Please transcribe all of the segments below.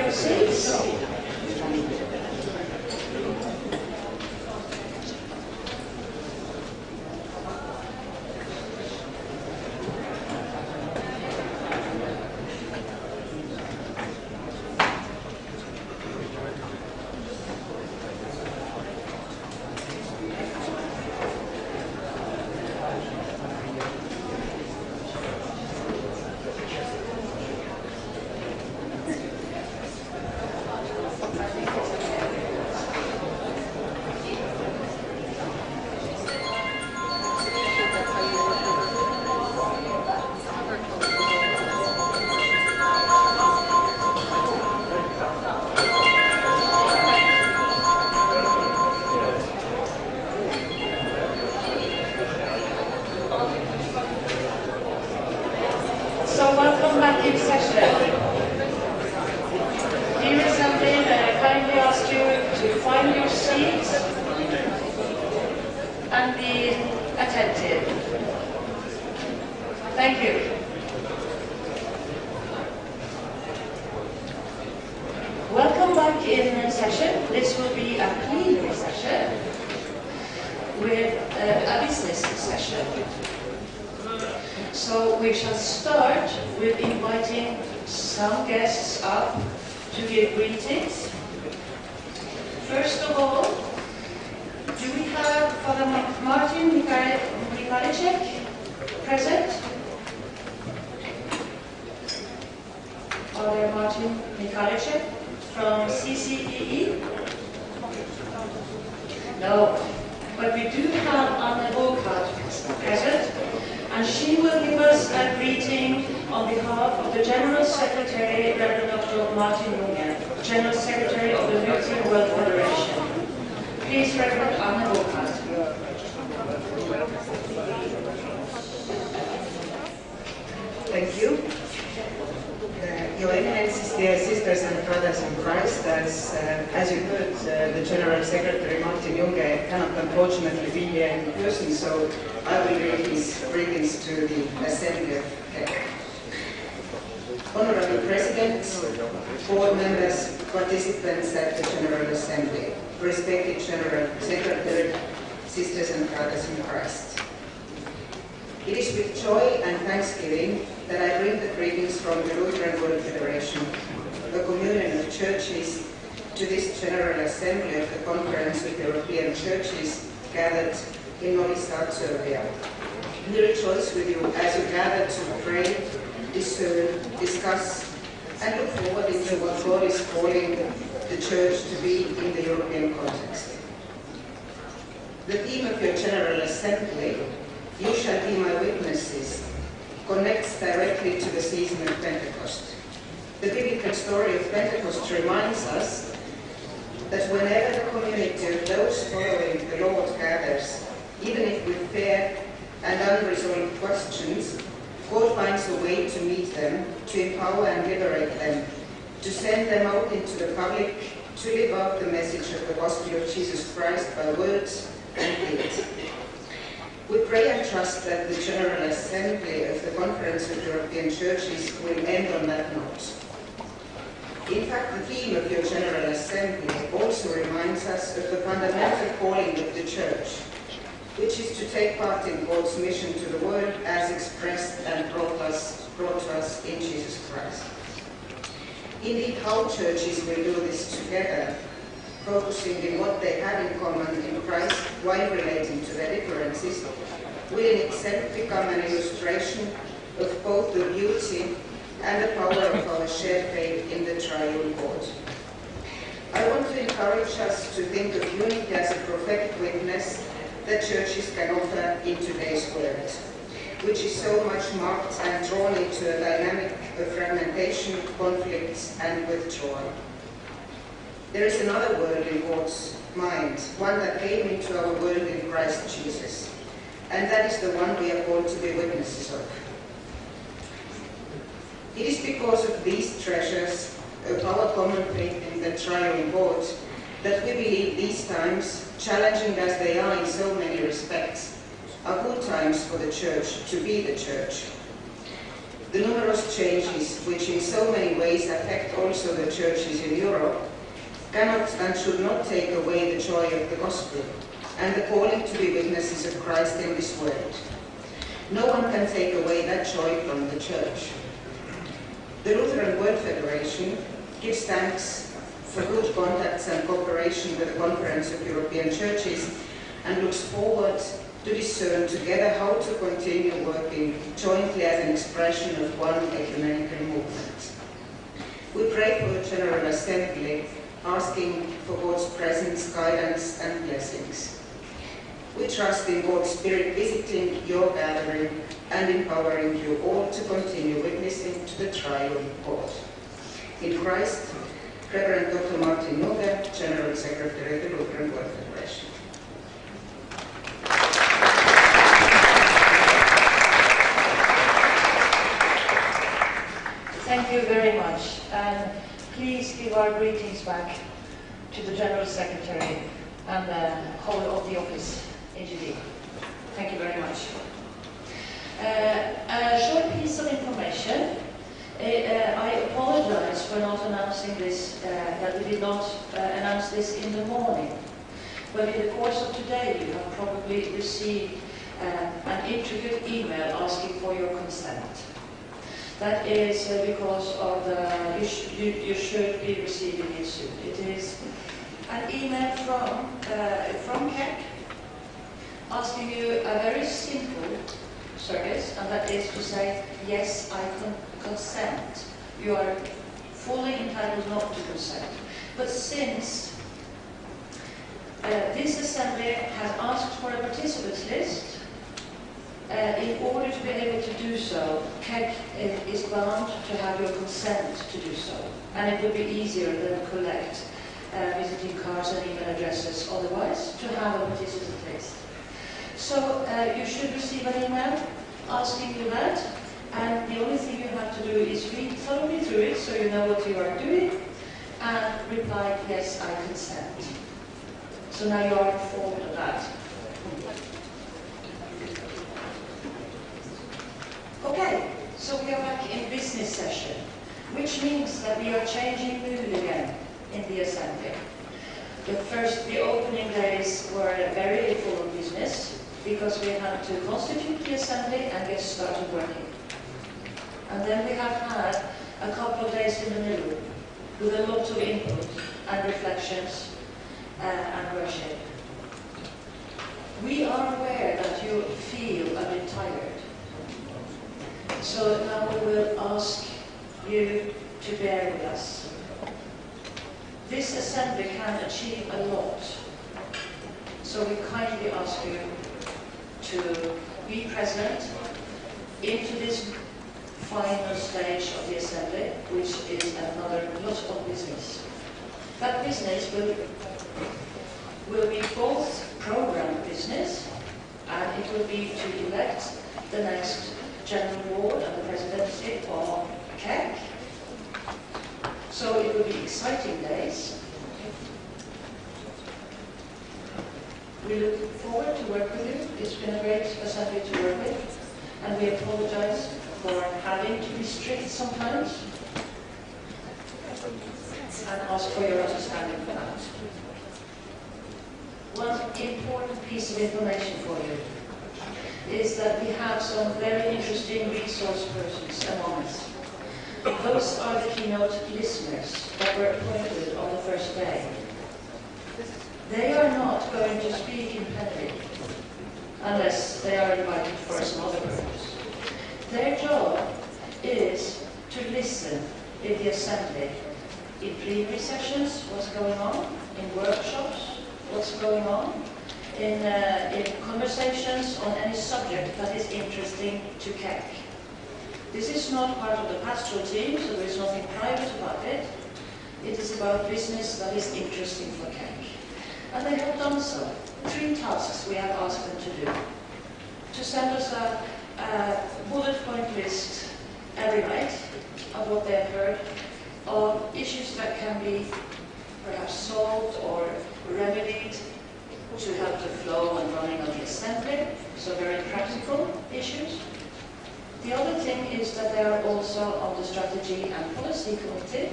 your seats. So welcome back in session. Dear Assembly, may I kindly ask you to find your seats and be attentive. Thank you. Welcome back in session. This will be a plenary session with a business session. So we shall start with inviting some guests up to give greetings. First of all, do we have Father Martin Mikalicek present? Father Martin Mikalicek from CEC? No, but we do have Anne Burkhardt present. And she will give us a greeting on behalf of the General Secretary, Reverend Dr. Martin Junge, General Secretary of the Lutheran World Federation. Please, Reverend Anne Burkhardt. Thank you. Your Eminences, dear sisters and brothers in Christ, as you heard, the General Secretary Martin Junge cannot unfortunately be here in person, so I will read his greetings to the Assembly of God. Honorable President, board members, participants at the General Assembly, respected General Secretary, sisters and brothers in Christ. It is with joy and thanksgiving that I bring the greetings from the Lutheran World Federation, a communion of churches, to this General Assembly of the Conference with European Churches gathered in Novi Sad, Serbia. We rejoice with you as you gather to pray, discern, discuss, and look forward into what God is calling the Church to be in the European context. The theme of your General Assembly, "You shall be my witnesses," connects directly to the season of Pentecost. The biblical story of Pentecost reminds us that whenever the community of those following the Lord gathers, even if with fear and unresolved questions, God finds a way to meet them, to empower and liberate them, to send them out into the public, to live out the message of the gospel of Jesus Christ by words and deed. We pray and trust that the General Assembly of the Conference of European Churches will end on that note. In fact, the theme of your General Assembly also reminds us of the fundamental calling of the Church, which is to take part in God's mission to the world as expressed and brought to us in Jesus Christ. Indeed, how churches will do this together, focusing in what they have in common in Christ while relating to their differences, will in itself become an illustration of both the beauty and the power of our shared faith in the triune God. I want to encourage us to think of unity as a prophetic witness that churches can offer in today's world, which is so much marked and drawn into a dynamic of fragmentation, conflicts, and withdrawal. There is another world in God's mind, one that came into our world in Christ Jesus, and that is the one we are called to be witnesses of. It is because of these treasures of our common faith in the triune God that we believe these times, challenging as they are in so many respects, are good times for the Church to be the Church. The numerous changes, which in so many ways affect also the churches in Europe, cannot and should not take away the joy of the gospel and the calling to be witnesses of Christ in this world. No one can take away that joy from the church. The Lutheran World Federation gives thanks for good contacts and cooperation with the Conference of European Churches and looks forward to discern together how to continue working jointly as an expression of one ecumenical movement. We pray for the General Assembly, asking for God's presence, guidance and blessings. We trust in God's Spirit visiting your gathering and empowering you all to continue witnessing to the triune God. In Christ, Reverend Dr. Martin Nuge, General Secretary of the Lutheran World Federation. Thank you very much, and please give our greetings back to the General Secretary and the whole of the office, AGD. Thank you very much. A short piece of information. I apologize for not announcing this, that we did not announce this in the morning. But in the course of today, you have probably received an intricate email asking for your consent. That is because of the, you should be receiving it soon. It is an email from CEC asking you a very simple service, and that is to say, yes, I consent. You are fully entitled not to consent. But since this assembly has asked for a participants list, in order to be able to do so, CEC is bound to have your consent to do so. And it would be easier than collect visiting cards and email addresses otherwise to have a participant list. So you should receive an email asking you that, and the only thing you have to do is read thoroughly through it so you know what you are doing, and reply, yes, I consent. So now you are informed of that. Okay, so we are back in business session, which means that we are changing mood again in the assembly. The opening days were very full of business because we had to constitute the assembly and get started working. And then we have had a couple of days in the middle with a lot of input and reflections and worship. We are aware that you feel a bit tired. So now we will ask you to bear with us. This assembly can achieve a lot. So we kindly ask you to be present into this final stage of the assembly, which is another lot of business. That business will be both program business, and it will be to elect the next General Board and the presidency of CEC. So it will be exciting days. We look forward to work with you. It's been a great assembly to work with, and we apologize for having to be strict sometimes, and ask for your understanding for that. One important piece of information for you is that we have some very interesting resource persons among us. Those are the keynote listeners that were appointed on the first day. They are not going to speak in plenary unless they are invited for some other purpose. Their job is to listen in the assembly, in plenary sessions, what's going on, in workshops, what's going on, in conversations on any subject that is interesting to CEC. This is not part of the pastoral team, so there is nothing private about it. It is about business that is interesting for CEC. And they have done so. 3 tasks we have asked them to do. To send us a bullet point list every night of what they have heard, of issues that can be perhaps solved or remedied to help the flow and running of the assembly, so very practical issues. The other thing is that they are also on the Strategy and Policy Committee.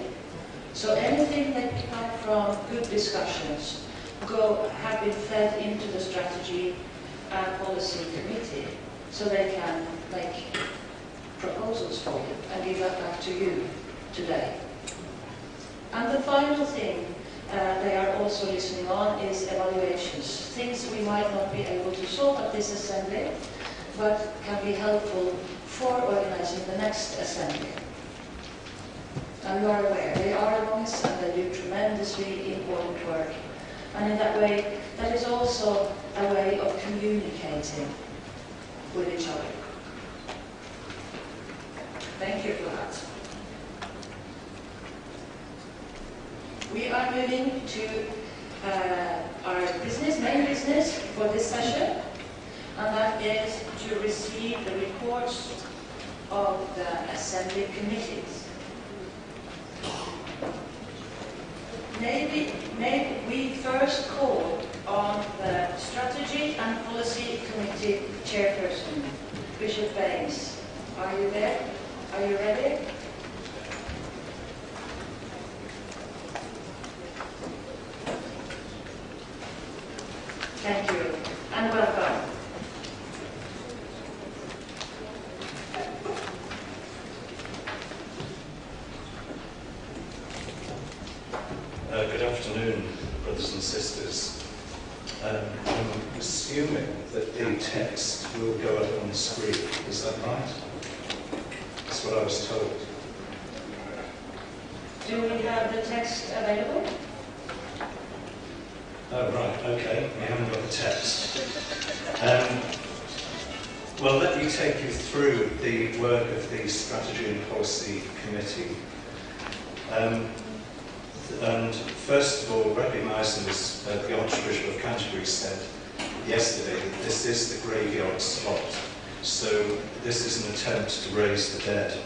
So anything that come from good discussions have been fed into the Strategy and Policy Committee, so they can make proposals for you and give that back to you today. And the final thing they are also listening on is evaluations, things we might not be able to solve at this assembly, but can be helpful for organizing the next assembly. And you are aware, they are among us and they do tremendously important work. And in that way, that is also a way of communicating with each other. Thank you for that. We are moving to our main business for this session, and that is to receive the reports of the Assembly committees. Maybe we first call on the Strategy and Policy Committee Chairperson, Bishop Baines. Are you there? Are you ready? Thank you, and welcome. Good afternoon, brothers and sisters. I'm assuming that the text will go up on the screen. Is that right? That's what I was told. Do we have the text available? Oh, right, okay. We haven't got the text. Well, let me take you through the work of the Strategy and Policy Committee. And first of all, recognising, as the Archbishop of Canterbury said yesterday, that this is the graveyard spot. So this is an attempt to raise the dead.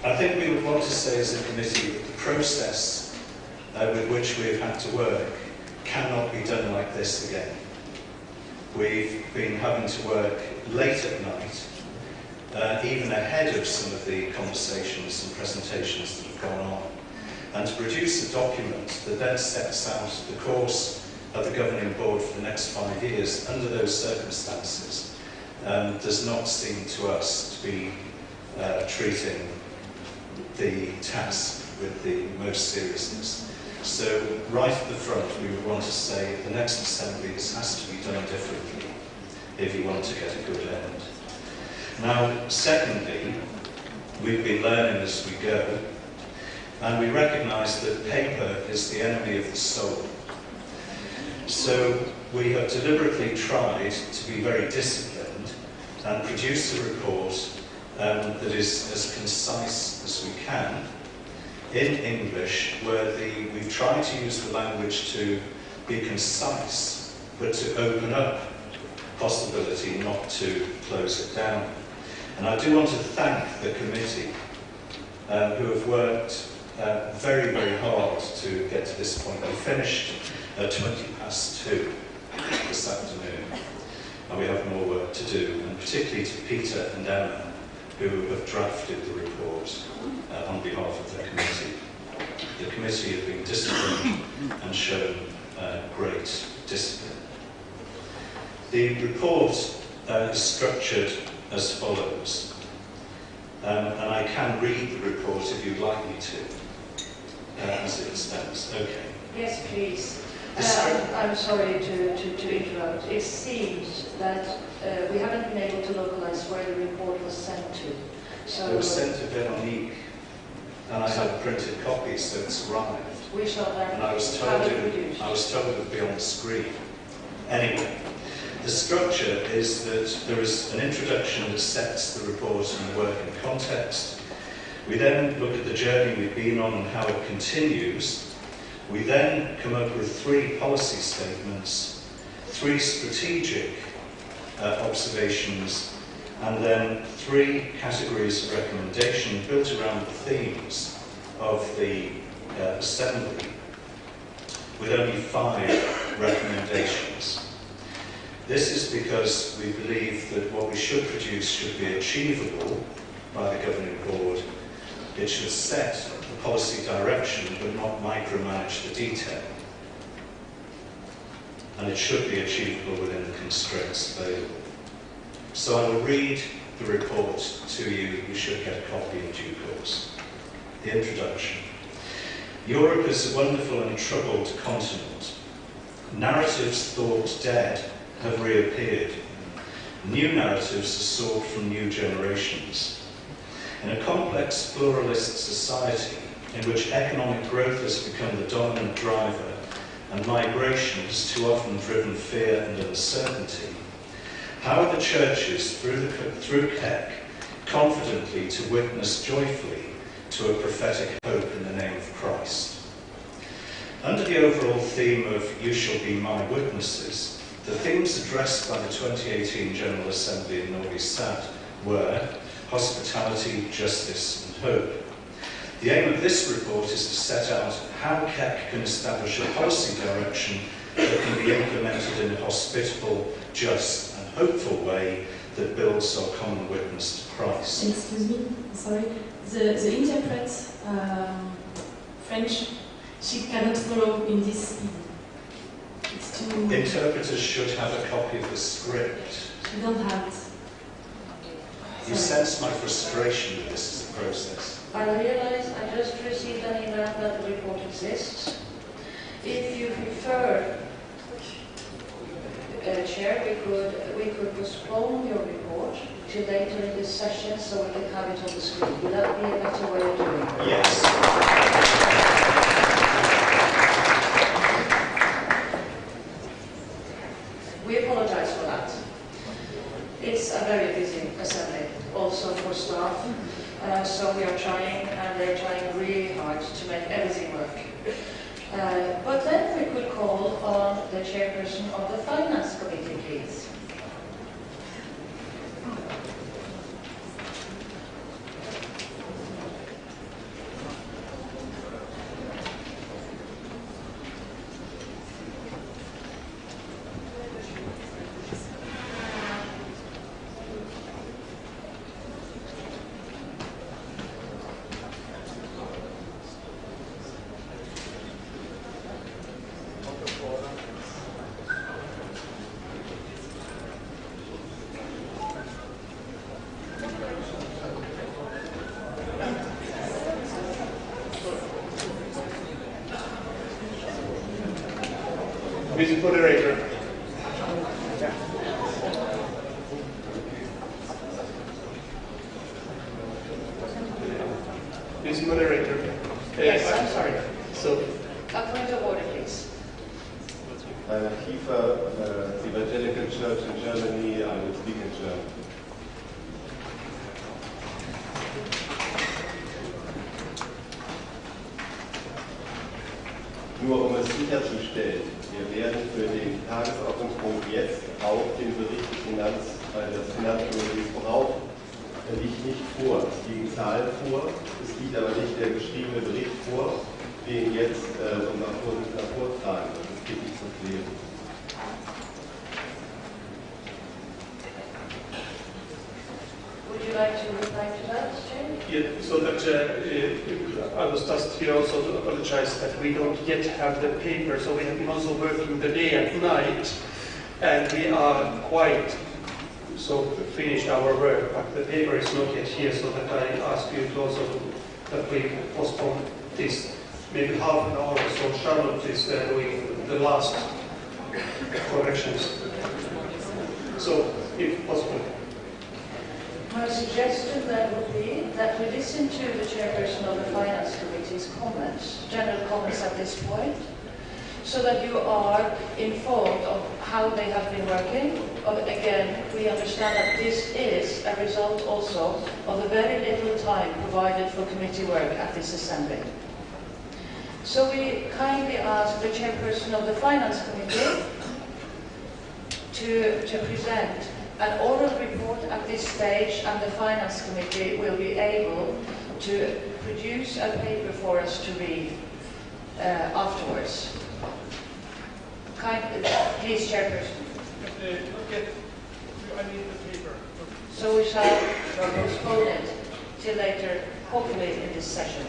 I think we would want to say as a committee that the process with which we have had to work cannot be done like this again. We've been having to work late at night, even ahead of some of the conversations and presentations that have gone on, and to produce a document that then sets out the course of the governing board for the next 5 years under those circumstances does not seem to us to be treating the task with the most seriousness. So right at the front we would want to say the next assembly this has to be done differently if you want to get a good end. Now, secondly, we've been learning as we go, and we recognise that paper is the enemy of the soul. So we have deliberately tried to be very disciplined and produce a report that is as concise as we can in English, where we've tried to use the language to be concise, but to open up possibility, not to close it down. And I do want to thank the committee who have worked very, very hard to get to this point. We finished at 2:20 this afternoon, and we have more work to do, and particularly to Peter and Emma, who have drafted the report on behalf of the committee. The committee have been disciplined and shown great discipline. The report is structured as follows, and I can read the report if you'd like me to, as it stands. Okay. Yes, please. I'm sorry to interrupt. It seems that we haven't been able to localize where the report was sent to. So it was sent to Veronique, and I have printed copies, so it's arrived. We shall then and I was told it would be on the screen. Anyway, the structure is that there is an introduction that sets the report and the work in context. We then look at the journey we've been on and how it continues. We then come up with 3 policy statements, 3 strategic observations, and then 3 categories of recommendation built around the themes of the assembly, with only 5 recommendations. This is because we believe that what we should produce should be achievable by the governing board. It should set the policy direction but not micromanage the detail. And it should be achievable within the constraints available. So I will read the report to you. You should get a copy in due course. The introduction. Europe is a wonderful and troubled continent. Narratives thought dead have reappeared. New narratives are sought from new generations. In a complex pluralist society in which economic growth has become the dominant driver and migration has too often driven fear and uncertainty, how are the churches, through CEC, confidently to witness joyfully to a prophetic hope in the name of Christ? Under the overall theme of "You shall be my witnesses," the themes addressed by the 2018 General Assembly in Novi Sad were hospitality, justice and hope. The aim of this report is to set out how CEC can establish a policy direction that can be implemented in a hospitable, just and hopeful way that builds our common witness to Christ. Excuse me, sorry. The interpret French, she cannot follow in this. It's too... Interpreters should have a copy of the script. She don't have it. You sense my frustration that this is the process. I realize I just received an email that the report exists. If you prefer, Chair, we could postpone your report to later in this session so we can have it on the screen. Would that be a better way of doing it? Yes. We apologize for that. It's a very busy assembly, also for staff. So we are trying, and they're trying really hard to make everything work. But then we could call on the chairperson of the Finance Committee, please. Mr. Moderator. Mr. Moderator. Yes, I'm sorry. So, A point of order, please. Rainer Kiefer, the Evangelical Church in Germany. I will speak in German. Nur um es sicherzustellen, wir werden für den Tagesordnungspunkt jetzt auch den Bericht des Finanzkomitees brauchen. Er liegt nicht vor, es liegen Zahlen vor, es liegt aber nicht der geschriebene Bericht vor, den jetzt unser Vorsitzender vortragen wird. Das geht nicht zu klären. Would you like to reply to that, Chair? yeah, so that I was just here also to apologize that we don't yet have the paper, so we have been also working the day and night, and we are quite finished our work, but the paper is not yet here, so that I ask you to also that we postpone this maybe half an hour or so. Charlotte is doing the last corrections. So, if possible. My suggestion then would be that we listen to the chairperson of the Finance Committee's comments, general comments at this point, so that you are informed of how they have been working. Again, we understand that this is a result also of the very little time provided for committee work at this assembly. So we kindly ask the chairperson of the Finance Committee to present an oral report at this stage, and the Finance Committee will be able to produce a paper for us to read afterwards. Please, Chairperson. Okay, I need the paper. So we shall postpone it till later, hopefully in this session.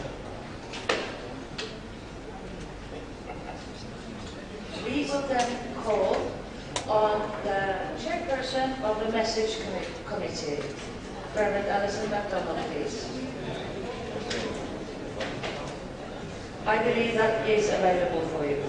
We will then call on the chairperson of the Message Committee, Reverend Alison MacDonald, please. I believe that is available for you.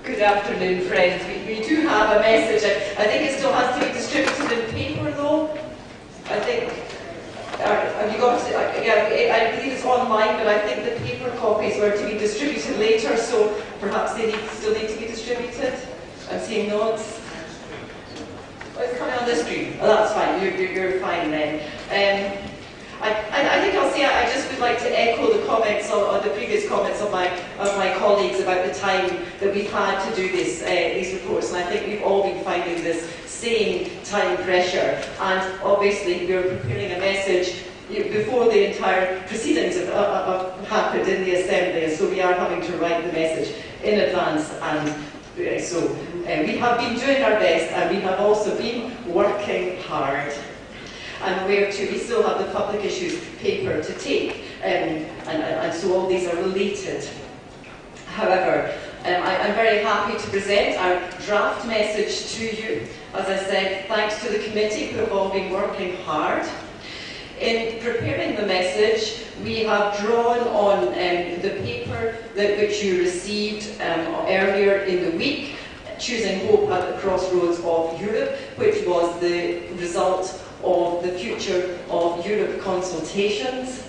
Good afternoon, friends. We do have a message. I think it still has to be distributed in paper, though. I think, have you got it? Yeah, I believe it's online, but I think the paper copies were to be distributed later, so perhaps they still need to be distributed. I'm seeing nods. Oh, it's coming on the screen. Oh, that's fine. You're fine then. I think I'll say I just would like to echo the comments or the previous comments of my colleagues about the time that we've had to do these reports, and I think we've all been finding this same time pressure. And obviously, we're preparing a message before the entire proceedings have happened in the Assembly, so we are having to write the message in advance. And so we have been doing our best, and we have also been working hard. And where to, we still have the public issues paper to take, and so all these are related. However, I'm very happy to present our draft message to you. As I said, thanks to the committee who have all been working hard. In preparing the message, we have drawn on the paper which you received earlier in the week, Choosing Hope at the Crossroads of Europe, which was the result of the Future of Europe consultations.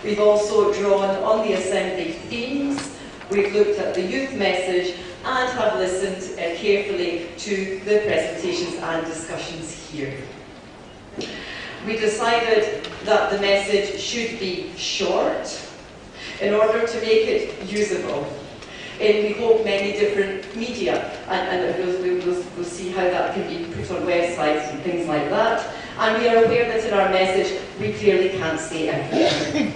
We've also drawn on the Assembly themes, we've looked at the youth message, and have listened carefully to the presentations and discussions here. We decided that the message should be short in order to make it usable in, we hope, many different media, and we'll see how that can be put on websites and things like that. And we are aware that in our message we clearly can't say everything.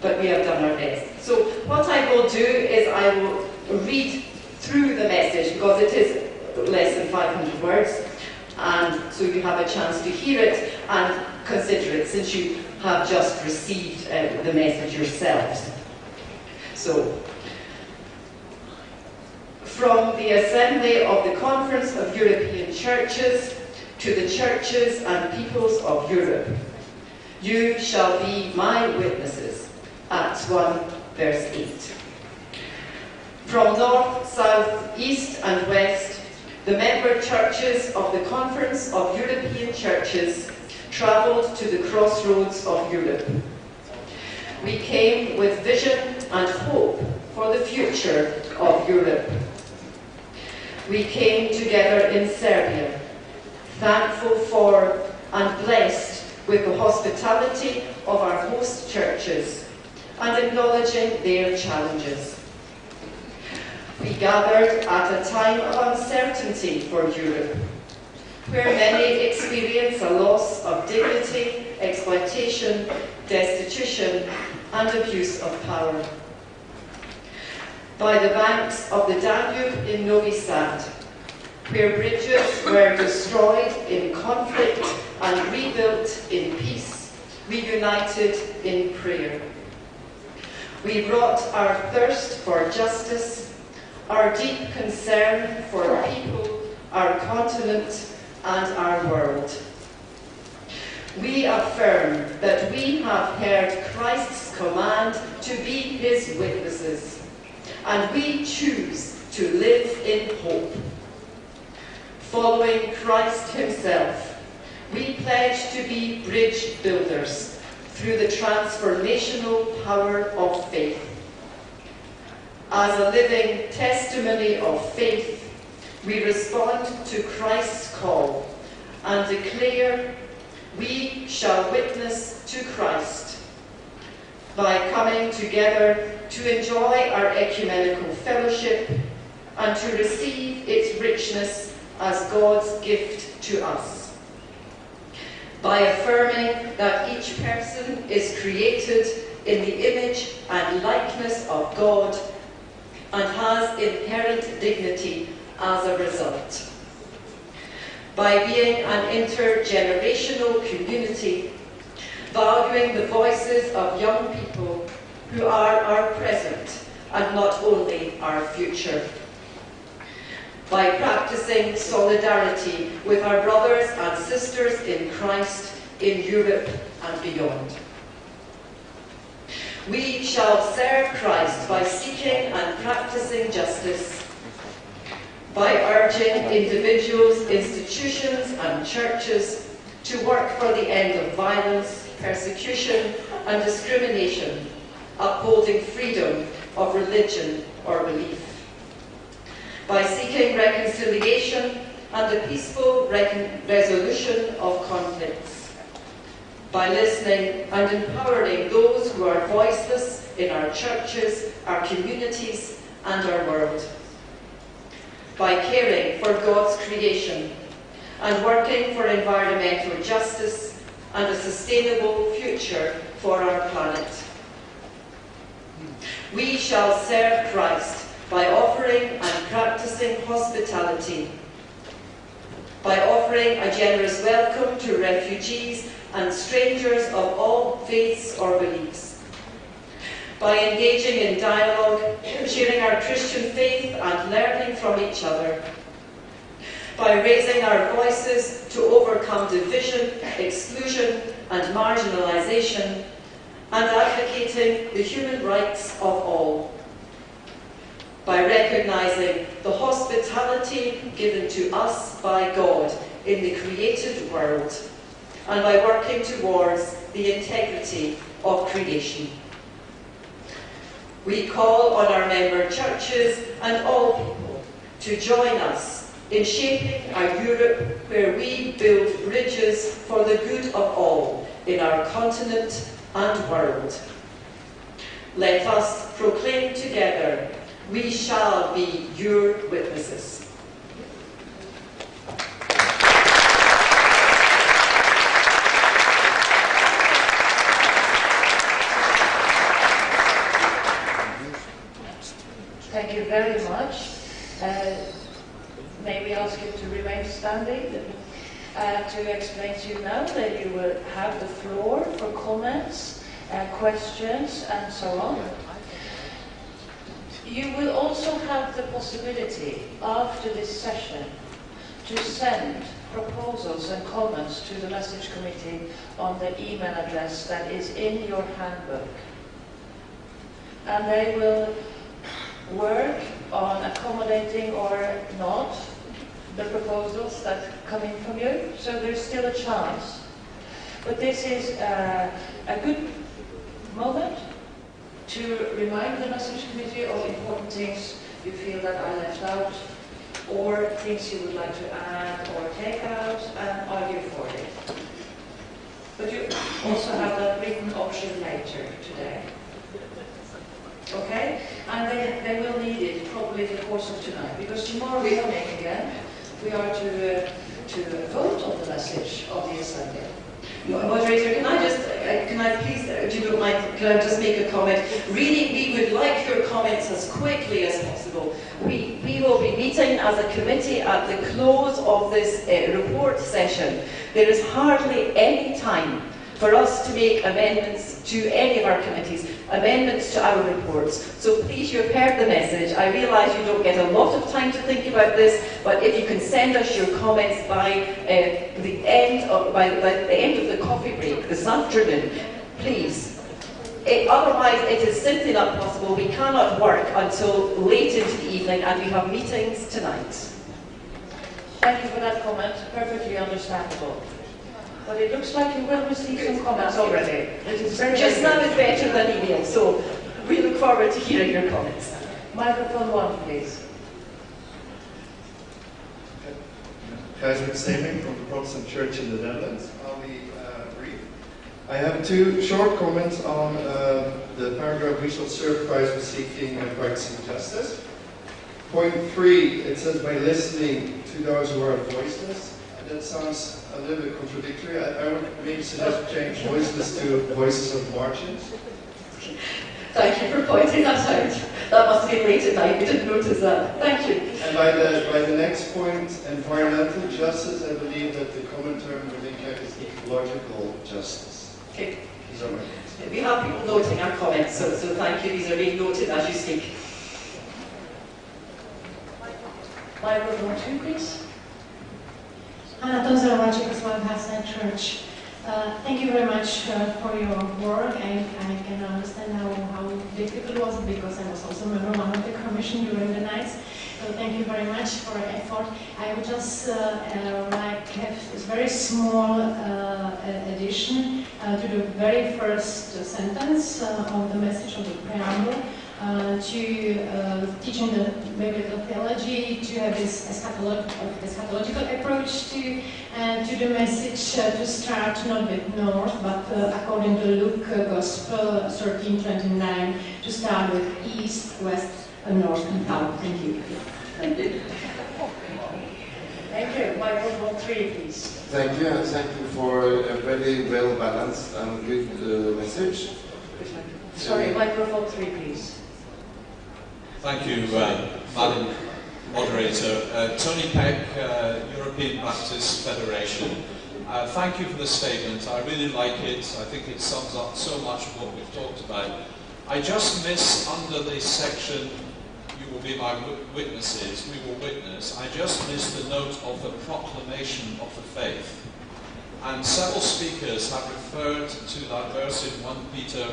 But we have done our best. So what I will do is I will read through the message, because it is less than 500 words, and so you have a chance to hear it and consider it, since you have just received the message yourselves. So, from the Assembly of the Conference of European Churches to the churches and peoples of Europe, you shall be my witnesses. Acts 1, verse 8. From north, south, east and west, the member churches of the Conference of European Churches travelled to the crossroads of Europe. We came with vision and hope for the future of Europe. We came together in Serbia, thankful for and blessed with the hospitality of our host churches and acknowledging their challenges. We gathered at a time of uncertainty for Europe, where many experience a loss of dignity, exploitation, destitution, and abuse of power. By the banks of the Danube in Novi Sad, where bridges were destroyed in conflict and rebuilt in peace, we united in prayer. We brought our thirst for justice, our deep concern for our people, our continent, and our world. We affirm that we have heard Christ's command to be his witnesses, and we choose to live in hope. Following Christ himself, we pledge to be bridge builders through the transformational power of faith. As a living testimony of faith, we respond to Christ's call and declare, we shall witness to Christ. by coming together to enjoy our ecumenical fellowship and to receive its richness as God's gift to us. By affirming that each person is created in the image and likeness of God and has inherent dignity as a result. By being an intergenerational community, valuing the voices of young people who are our present and not only our future. By practicing solidarity with our brothers and sisters in Christ in Europe and beyond. We shall serve Christ by seeking and practicing justice, by urging individuals, institutions and churches to work for the end of violence, persecution and discrimination, upholding freedom of religion or belief. By seeking reconciliation and the peaceful resolution of conflicts. By listening and empowering those who are voiceless in our churches, our communities and our world. By caring for God's creation and working for environmental justice and a sustainable future for our planet. We shall serve Christ by offering and practicing hospitality, by offering a generous welcome to refugees and strangers of all faiths or beliefs, by engaging in dialogue, sharing our Christian faith and learning from each other, by raising our voices to overcome division, exclusion and marginalisation, and advocating the human rights of all. By recognising the hospitality given to us by God in the created world, and by working towards the integrity of creation. We call on our member churches and all people to join us in shaping a Europe where we build bridges for the good of all in our continent and world. Let us proclaim together, we shall be your witnesses. Thank you very much. May we ask you to remain standing to explain to you now that you will have the floor for comments, questions and so on. You will also have the possibility after this session to send proposals and comments to the Message Committee on the email address that is in your handbook. And they will work on accommodating or not the proposals that come in from you, so there's still a chance. But this is a good moment to remind the Message Committee of important things you feel that I left out, or things you would like to add or take out, and argue for it. But you also have that written option later today. Okay? And they will need it probably in the course of tonight, because tomorrow morning again we are to vote on the message of the Assembly. Moderator, can I please, if you don't mind, can I just make a comment? Really, we would like your comments as quickly as possible. We will be meeting as a committee at the close of this report session. There is hardly any time for us to make amendments to any of our committees, amendments to our reports. So please, you've heard the message. I realise you don't get a lot of time to think about this, but if you can send us your comments by the end of the coffee break this afternoon, please. Otherwise, it is simply not possible. We cannot work until late into the evening, and we have meetings tonight. Thank you for that comment. Perfectly understandable. But it looks like you will receive some comments already. Just now is better than email, so we look forward to hearing your comments. Microphone 1, please. Gijsbert Steening from the Protestant Church in the Netherlands. I'll be brief. I have two short comments on the paragraph, we shall serve Christ with seeking and practicing justice. Point 3, it says by listening to those who are voiceless. That sounds a little bit contradictory. I would maybe suggest change voiceless to voices of margins. Thank you for pointing that out. That must have been late at night, we didn't notice that. Thank you. And by the next point, environmental justice, I believe that the common term we link out is ecological justice. Okay. These are my points. We have people noting our comments, so thank you. These are being noted as you speak. Microphone 2, please. Anna Tozerova, Czechoslovakia Church. Thank you very much for your work. I can understand how difficult it was because I was also a member of one of the commission during the nights. So thank you very much for your effort. I would just like have a very small addition to the very first sentence of the message of the preamble. To teaching the biblical theology, to have this eschatological approach to the message, to start not with north, but according to Luke Gospel 13:29, to start with east, west, north, and south. Thank you. Thank you. Thank you. Microphone 3, please. Thank you, and thank you for a very well balanced and good message. Sorry, microphone 3, please. Thank you, Madam Moderator. Tony Peck, European Baptist Federation. Thank you for the statement. I really like it. I think it sums up so much of what we've talked about. I just miss under the section, you will be my witnesses, we will witness, I just miss the note of the proclamation of the faith. And several speakers have referred to that verse in 1 Peter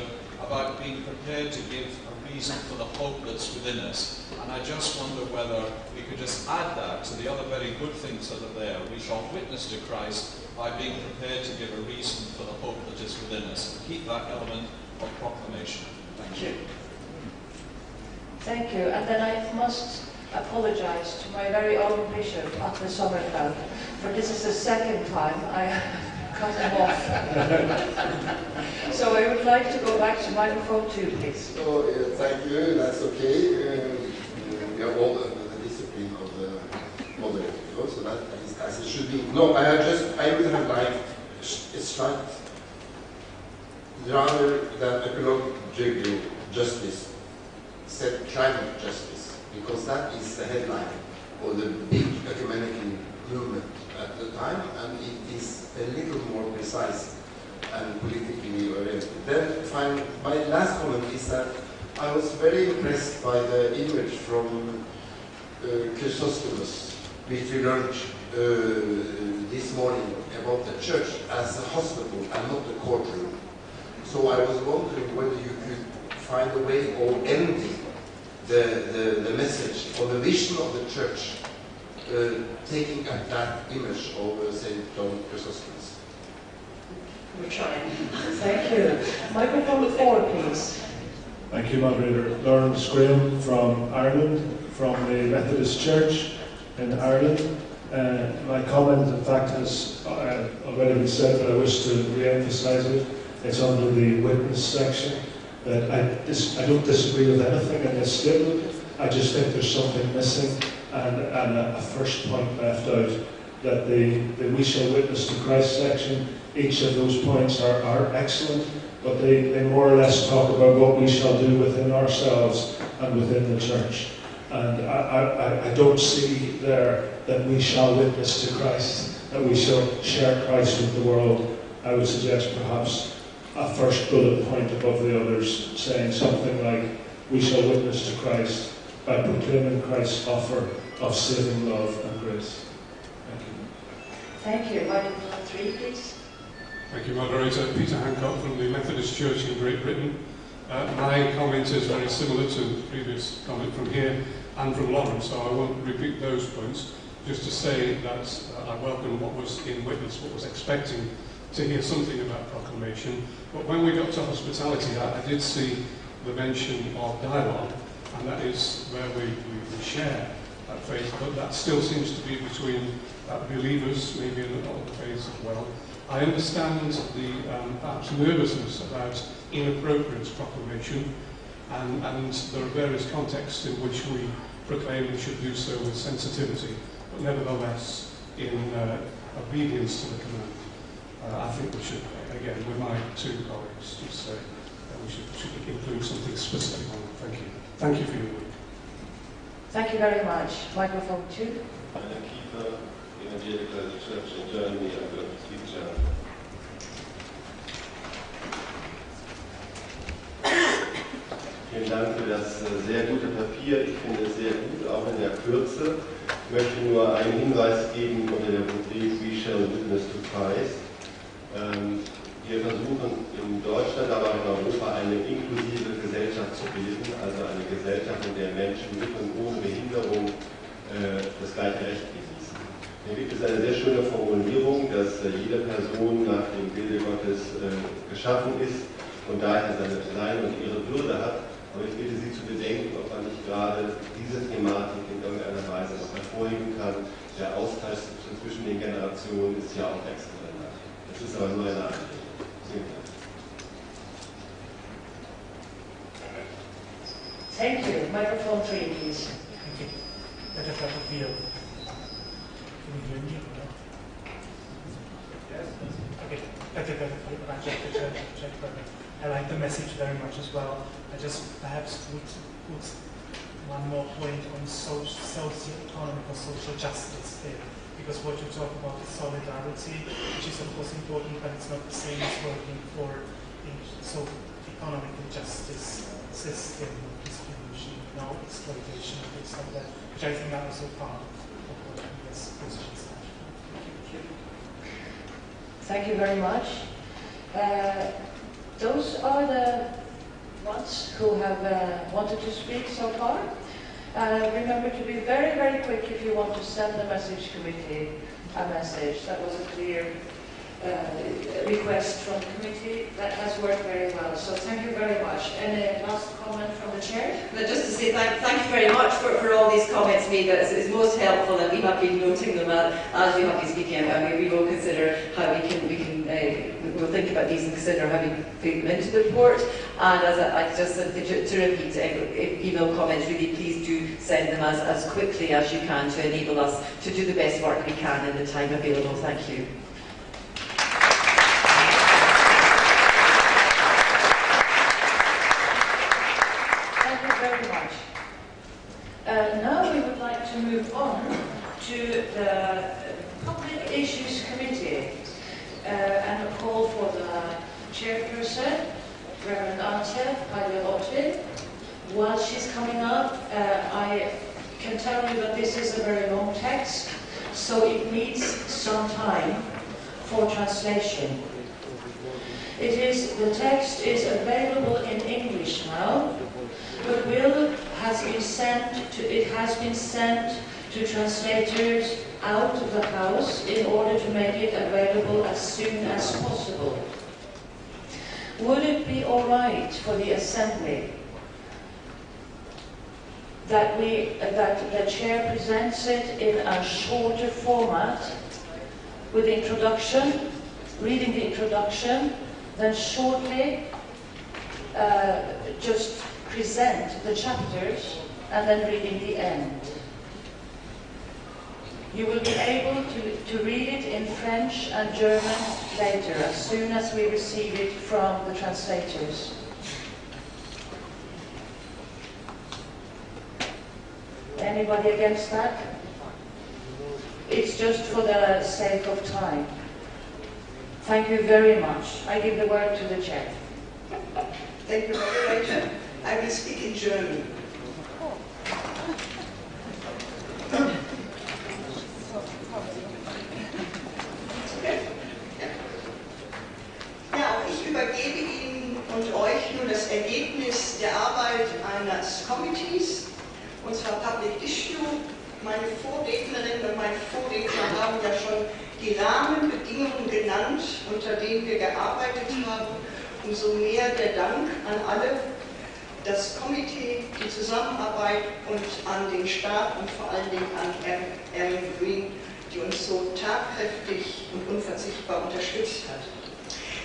about being prepared to give a reason for the hope that's within us. And I just wonder whether we could just add that to the other very good things that are there. We shall witness to Christ by being prepared to give a reason for the hope that is within us. And keep that element of proclamation. Thank you. Thank you. And then I must apologize to my very own bishop at the Sommerfeld, for this is the second time I cut him off. So I would like to go back to microphone 2, please. So, thank you, that's okay. We are all under the discipline of the moderator, so that is as it should be. No, I would have liked a slight, rather than ecological justice, said climate justice, because that is the headline of the big ecumenical movement at the time, and it is a little more precise and politically oriented. Then, my last comment is that I was very impressed by the image from Chrysostomos, which we learned this morning about the church as a hospital and not a courtroom. So I was wondering whether you could find a way of ending the message or the vision of the church, taking at that image of St. John Chrysostomos. We're trying. Thank you. Microphone 4, please. Thank you, Moderator. Lawrence Graham from Ireland, from the Methodist Church in Ireland. My comment, in fact, has already been said, but I wish to re-emphasise it. It's under the witness section. That I don't disagree with anything in this statement. I just think there's something missing and a first point left out. That the we shall witness to Christ section, each of those points are excellent, but they more or less talk about what we shall do within ourselves and within the church. And I don't see there that we shall witness to Christ, that we shall share Christ with the world. I would suggest perhaps a first bullet point above the others, saying something like, we shall witness to Christ by proclaiming Christ's offer of saving love and grace. Thank you. Microphone 3, please. Thank you, Moderator. Peter Hancock from the Methodist Church in Great Britain. My comment is very similar to the previous comment from here and from Lawrence, so I won't repeat those points. Just to say that I welcome what was in witness, what was expecting to hear something about proclamation. But when we got to hospitality, I did see the mention of dialogue, and that is where we share that faith, but that still seems to be between believers, maybe in other faiths as well, I understand the perhaps nervousness about inappropriate proclamation, and there are various contexts in which we proclaim we should do so with sensitivity, but nevertheless in obedience to the command. I think we should, again, with my two colleagues, just say we should include something specific on it. Thank you. Thank you for your work. Thank you very much. Microphone 2. Eine Kiefer Evangelical Church in Germany, I'm going to speak German. Vielen Dank für das sehr gute Papier. Ich finde es sehr gut, auch in der Kürze. Ich möchte nur einen Hinweis geben unter der Rubrik We Shall Witness to Christ. Wir versuchen in Deutschland, aber auch in Europa eine inklusive Gesellschaft zu bilden, also eine Gesellschaft, in der Menschen mit und ohne Behinderung das gleiche Recht genießen. Hier gibt es eine sehr schöne Formulierung, dass jede Person nach dem Bilde Gottes geschaffen ist und daher seine und ihre Würde hat. Aber ich bitte Sie zu bedenken, ob man nicht gerade diese Thematik in irgendeiner Weise noch hervorheben kann. Der Austausch zwischen den Generationen ist ja auch exzellent. Das ist aber nur eine Anregung. Thank you. Microphone 3, please. Thank you. That is Dr. Pio. Can you hear me? Yes. Okay. I like the message very much as well. I just perhaps would put one more point on socio-economic or social justice here, because what you talk about is solidarity, which is of course important, but it's not the same as working for a socio-economic justice system, distribution, no exploitation, and things like that, which I think are also part of what this question is. Thank you very much. Those are the ones who have wanted to speak so far. Remember to be very, very quick if you want to send the message committee a message. That was a clear request from the committee. That has worked very well. So thank you very much. Any last comment from the chair? Just to say thank you very much for all these comments made. It's most helpful, and we have been noting them as you have been speaking, and we will consider how we'll think about these and consider how we put them into the report. And as I just said, to repeat, email comments, really please do send them as quickly as you can to enable us to do the best work we can in the time available. Thank you. Now we would like to move on to the Public Issues Committee and a call for the chairperson, Reverend Antje Pagliarotti. While she's coming up, I can tell you that this is a very long text, so it needs some time for translation. The text is available in English now, but it has been sent to translators out of the House in order to make it available as soon as possible. Would it be all right for the Assembly that the Chair presents it in a shorter format with the introduction, reading the introduction, then shortly just present the chapters and then reading the end? You will be able to read it in French and German later, as soon as we receive it from the translators. Anybody against that? It's just for the sake of time. Thank you very much. I give the word to the chair. Thank you, moderator. I will speak in German. Ja, ich übergebe Ihnen und euch nun das Ergebnis der Arbeit eines Committees, und zwar Public Issue. Meine Vorrednerin und mein Vorredner haben ja schon die Rahmenbedingungen genannt, unter denen wir gearbeitet haben. Umso mehr der Dank an alle, das Komitee, die Zusammenarbeit und an den Staat und vor allen Dingen an Aaron Green die uns so tatkräftig und unverzichtbar unterstützt hat.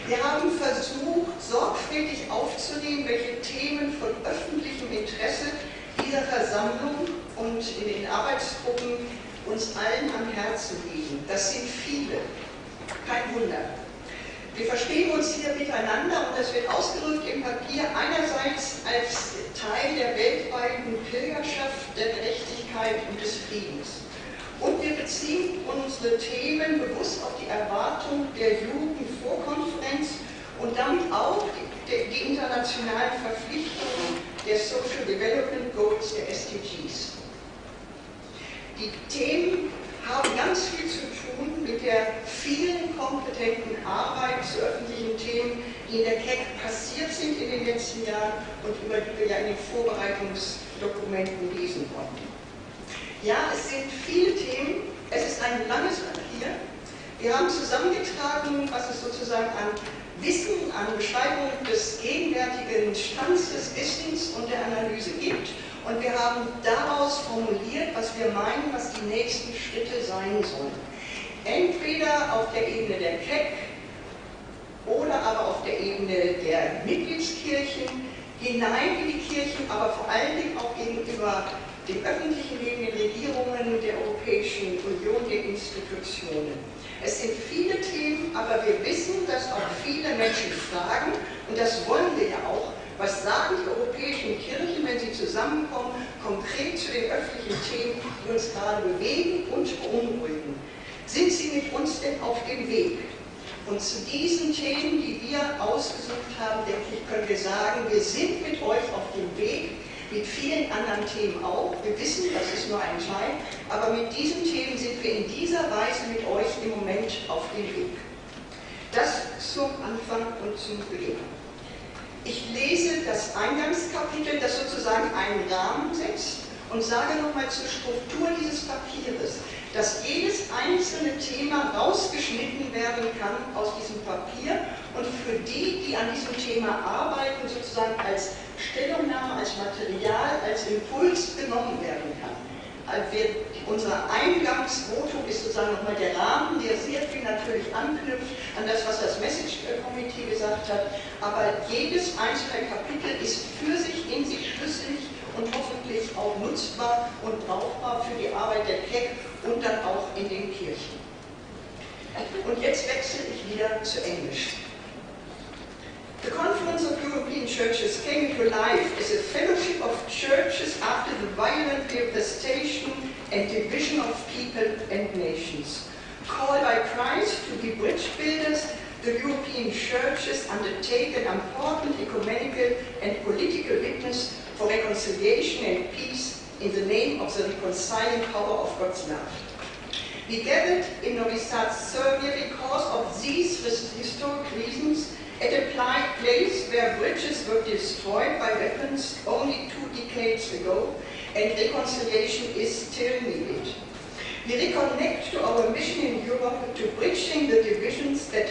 Wir haben versucht, sorgfältig aufzunehmen, welche Themen von öffentlichem Interesse dieser Versammlung und in den Arbeitsgruppen uns allen am Herzen liegen. Das sind viele, kein Wunder. Wir verstehen uns hier miteinander und das wird ausgedrückt im Papier einerseits als Teil der weltweiten Pilgerschaft der Gerechtigkeit und des Friedens. Und wir beziehen unsere Themen bewusst auf die Erwartung der Jugendvorkonferenz und damit auch die internationalen Verpflichtungen der Social Development Goals der SDGs. Die Themen haben ganz viel zu tun mit der vielen kompetenten Arbeit zu öffentlichen Themen, die in der CEC passiert sind in den letzten Jahren und über die wir ja in den Vorbereitungsdokumenten lesen konnten. Ja, es sind viele Themen, es ist ein langes Papier. Wir haben zusammengetragen, was es sozusagen an Wissen, an Beschreibung des gegenwärtigen Stands des Wissens und der Analyse gibt. Und wir haben daraus formuliert, was wir meinen, was die nächsten Schritte sein sollen. Entweder auf der Ebene der CEC oder aber auf der Ebene der Mitgliedskirchen, hinein in die Kirchen, aber vor allen Dingen auch gegenüber dem öffentlichen Leben, den Regierungen der Europäischen Union, der Institutionen. Es sind viele Themen, aber wir wissen, dass auch viele Menschen fragen, und das wollen wir ja auch, was sagen die europäischen Kirchen, wenn sie zusammenkommen, konkret zu den öffentlichen Themen, die uns gerade bewegen und beunruhigen? Sind sie mit uns denn auf dem Weg? Und zu diesen Themen, die wir ausgesucht haben, denke ich, können wir sagen, wir sind mit euch auf dem Weg, mit vielen anderen Themen auch. Wir wissen, das ist nur ein Teil, aber mit diesen Themen sind wir in dieser Weise mit euch im Moment auf dem Weg. Das zum Anfang und zum Beginn. Ich lese das Eingangskapitel, das sozusagen einen Rahmen setzt, und sage nochmal zur Struktur dieses Papieres, dass jedes einzelne Thema rausgeschnitten werden kann aus diesem Papier und für die, die an diesem Thema arbeiten, sozusagen als Stellungnahme, als Material, als Impuls genommen werden kann. Also unser Eingangsvotum ist sozusagen nochmal der Rahmen, der sehr viel natürlich anknüpft an das, was das Message Committee gesagt hat, aber jedes einzelne Kapitel ist für sich in sich schlüssig und hoffentlich auch nutzbar und brauchbar für die Arbeit der CEC und dann auch in den Kirchen. Und jetzt wechsle ich wieder zu Englisch. The Conference of European Churches came into life as a fellowship of churches after the violent devastation and division of people and nations. Called by Christ to be bridge builders, the European churches undertake an important ecumenical and political witness for reconciliation and peace in the name of the reconciling power of God's love. We gathered in Novi Sad, Serbia because of these historic reasons at a place where bridges were destroyed by weapons only 2 decades ago and reconciliation is still needed. We reconnect to our mission in Europe to bridging the divisions that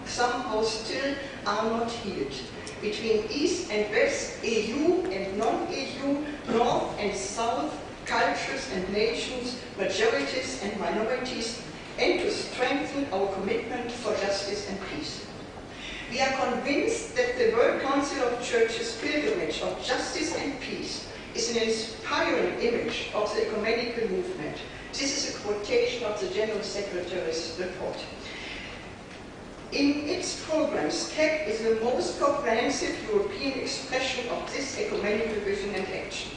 somehow still are not healed between East and West, EU and non-EU, North and South, cultures and nations, majorities and minorities, and to strengthen our commitment for justice and peace. We are convinced that the World Council of Churches pilgrimage of justice and peace is an inspiring image of the ecumenical movement. This is a quotation of the General Secretary's report. In its programs, CEC is the most comprehensive European expression of this ecumenical vision and action.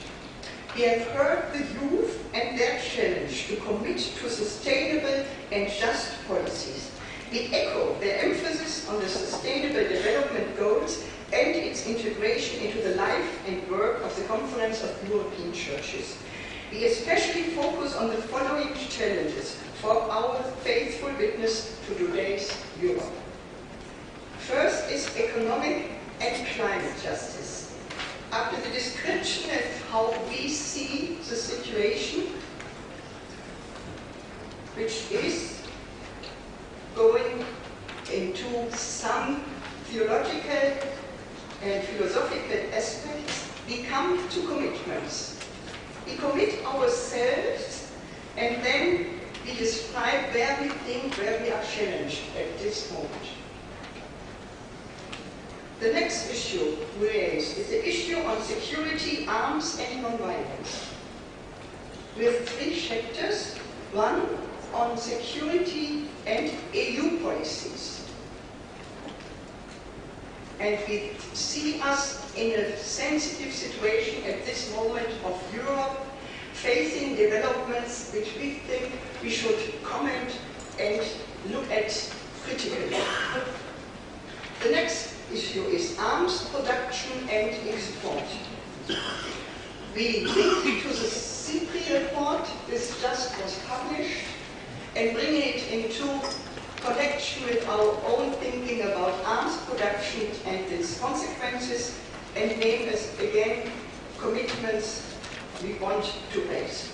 We have heard the youth and their challenge to commit to sustainable and just policies. We echo their emphasis on the Sustainable Development Goals and its integration into the life and work of the Conference of European Churches. We especially focus on the following challenges for our faithful witness to today's Europe. First is economic and climate justice. After the description of how we see the situation, which is going into some theological and philosophical aspects, we come to commitments. We commit ourselves and then we describe where we think, where we are challenged at this moment. The next issue we raise is the issue on security, arms and non-violence. We have 3 chapters, one on security and EU policies. And we see us in a sensitive situation at this moment of Europe, facing developments which we think we should comment and look at critically. The next issue is arms production and export. We link to the CEC report, this just was published, and bring it into connection with our own thinking about arms production and its consequences, and name as again commitments we want to raise.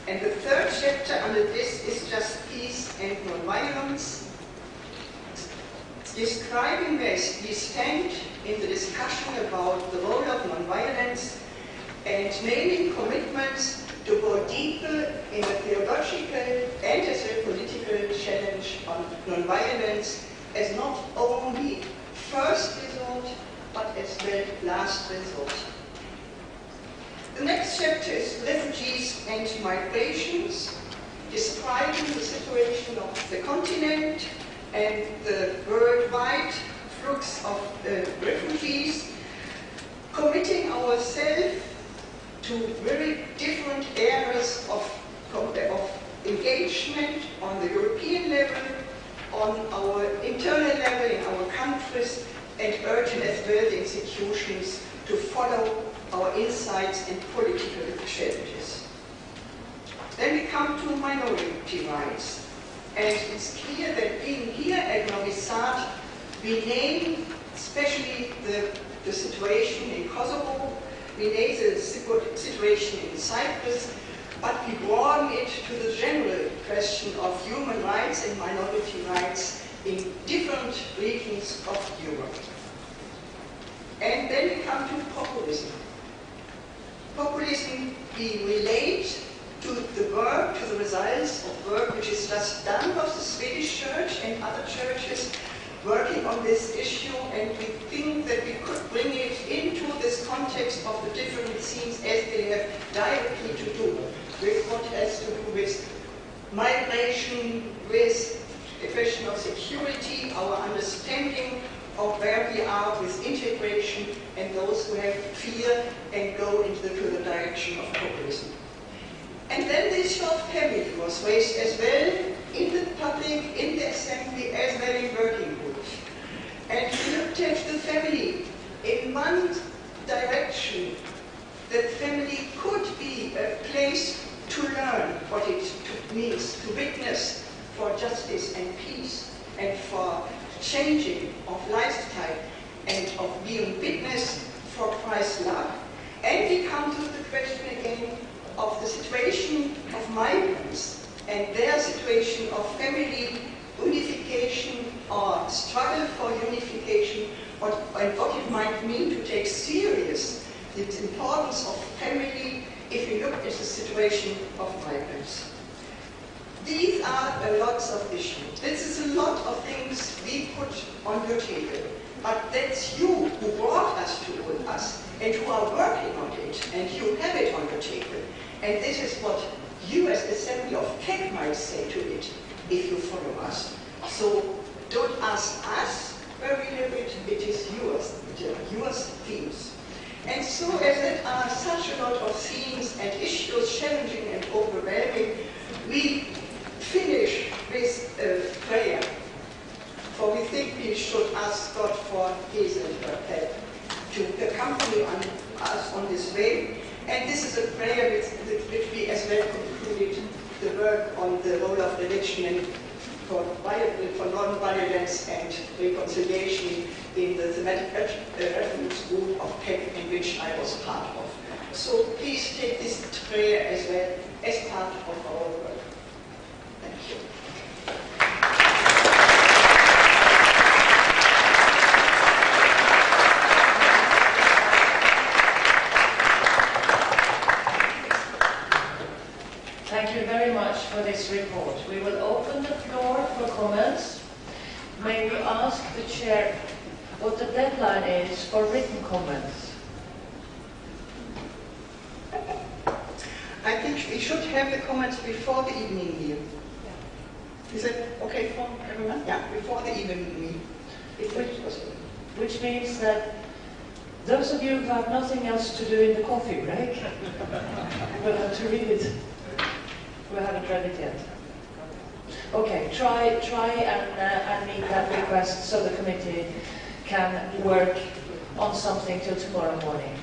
And the third chapter under this is just peace and non-violence, describing where we stand in the discussion about the role of non-violence and naming commitments to go deeper in the theological and as well political challenge on non-violence as not only first resort but as well last resort. The next chapter is refugees and migrations, describing the situation of the continent and the worldwide flux of refugees, committing ourselves to very different areas of engagement on the European level, on our internal level in our countries, and urging as well the institutions to follow our insights and political challenges. Then we come to minority rights. And it's clear that being here at Novi Sad, we name especially the situation in Kosovo, we name the situation in Cyprus, but we broaden it to the general question of human rights and minority rights in different regions of Europe. And then we come to populism. Populism, we relate to the work, to the results of work which is just done of the Swedish church and other churches working on this issue, and we think that we could bring it into this context of the different scenes as they have directly to do with what has to do with migration, with the question of security, our understanding of where we are with integration, and those who have fear and go into the direction of populism. And then the issue of family was raised as well in the public, in the assembly, as well in working groups. And we looked at the family in one direction, that family could be a place to learn what it means to witness for justice and peace and for changing of lifestyle and of being witness for Christ's love. And we come to the question again of the situation of migrants and their situation of family unification or struggle for unification, and what it might mean to take serious the importance of family if you look at the situation of migrants. These are lots of issues. This is a lot of things we put on your table. But that's you who brought us to us and who are working on it, and you have it on your table. And this is what you as Assembly of CEC might say to it if you follow us. So don't ask us where we live it, it is yours, yours themes. And so as there are such a lot of themes and issues challenging and overwhelming, we finish with a prayer. For we think we should ask God for His and her help to accompany us on this way. And this is a prayer with which we as well concluded the work on the role of religion and for non-violence and reconciliation in the thematic reference group of CEC in which I was part of. So please take this prayer as well as part of our work. Thank you. Thank you very much for report. We will open the floor for comments. May we ask the chair what the deadline is for written comments? I think we should have the comments before the evening meal. Is it okay for everyone? Yeah, before the evening meal. Which means that those of you who have nothing else to do in the coffee break will have to read it. We haven't read it yet. Okay, try and meet that request so the committee can work on something till tomorrow morning.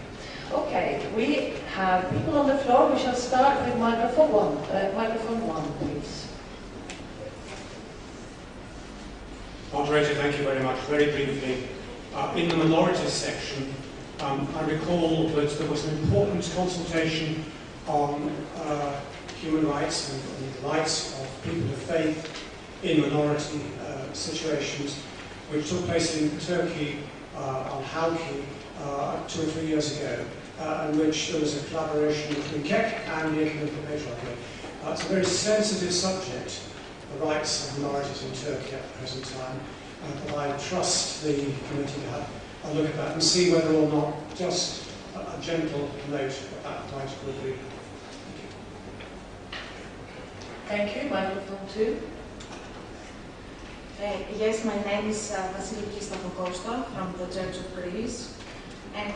Okay, we have people on the floor. We shall start with microphone one. Microphone one, please. Moderator, thank you very much. Very briefly, in the minorities section, I recall that there was an important consultation on human rights and the rights of people of faith in minority situations, which took place in Turkey on Halki 2 or 3 years ago, in which there was a collaboration between KEK and the Ecumenical Patriarchy. It's a very sensitive subject, the rights of minorities in Turkey at the present time, but I trust the committee to have a look at that and see whether or not just a gentle note at that point would be. Thank you. Microphone two. Yes, my name is Vasiliki Stafokosta from the Church of Greece. And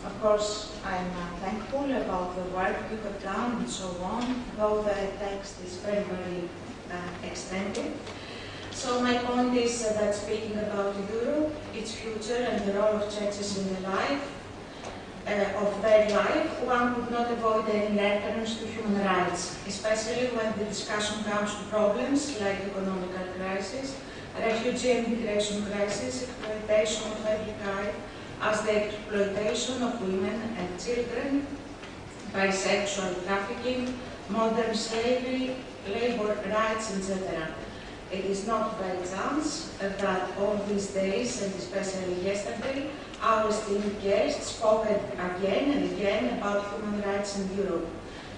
of course, I'm thankful about the work you have done and so on, though the text is very, very extended. So my point is that speaking about Europe, its future and the role of churches in the life, of their life, one could not avoid any reference to human rights, especially when the discussion comes to problems like economic crisis, refugee and migration crisis, exploitation of every kind, as the exploitation of women and children by sexual trafficking, modern slavery, labor rights, etc. It is not by chance that all these days, and especially yesterday, our esteemed guests spoke again and again about human rights in Europe.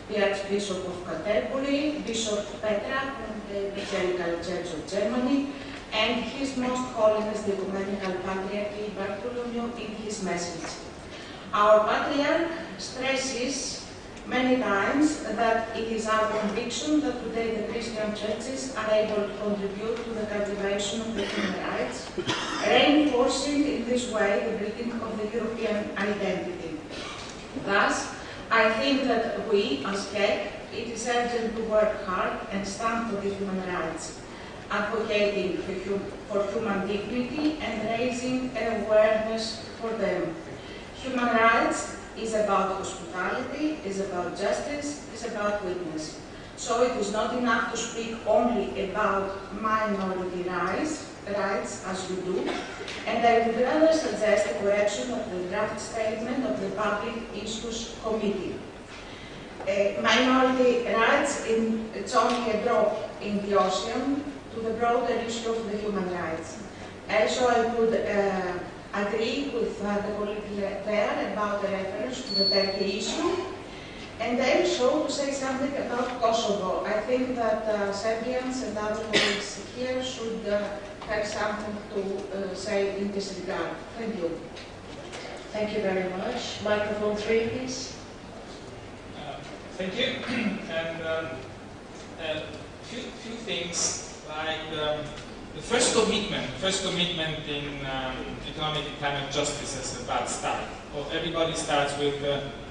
The Archbishop of Canterbury, Bishop Petra from the Evangelical Church of Germany, and His Most Holiness the Ecumenical Patriarch Bartholomew in his message. Our Patriarch stresses many times that it is our conviction that today the Christian churches are able to contribute to the cultivation of the human rights, reinforcing in this way the building of the European identity. Thus, I think that we, as KEK, it is urgent to work hard and stand for the human rights, advocating for human dignity and raising awareness for them. Human rights is about hospitality, is about justice, is about witness. So it is not enough to speak only about minority rights as we do, and I would rather suggest a correction of the draft statement of the Public Issues Committee. Minority rights, it's only a drop in the ocean to the broader issue of the human rights. Also, I would agree with the colleague there about the reference to the Turkey issue, and also to say something about Kosovo. I think that Serbians and other colleagues here should have something to say in this regard. Thank you. Thank you very much. Microphone 3, please. Thank you. And few things like the first commitment in economic and climate justice as a bad start. Well, everybody starts with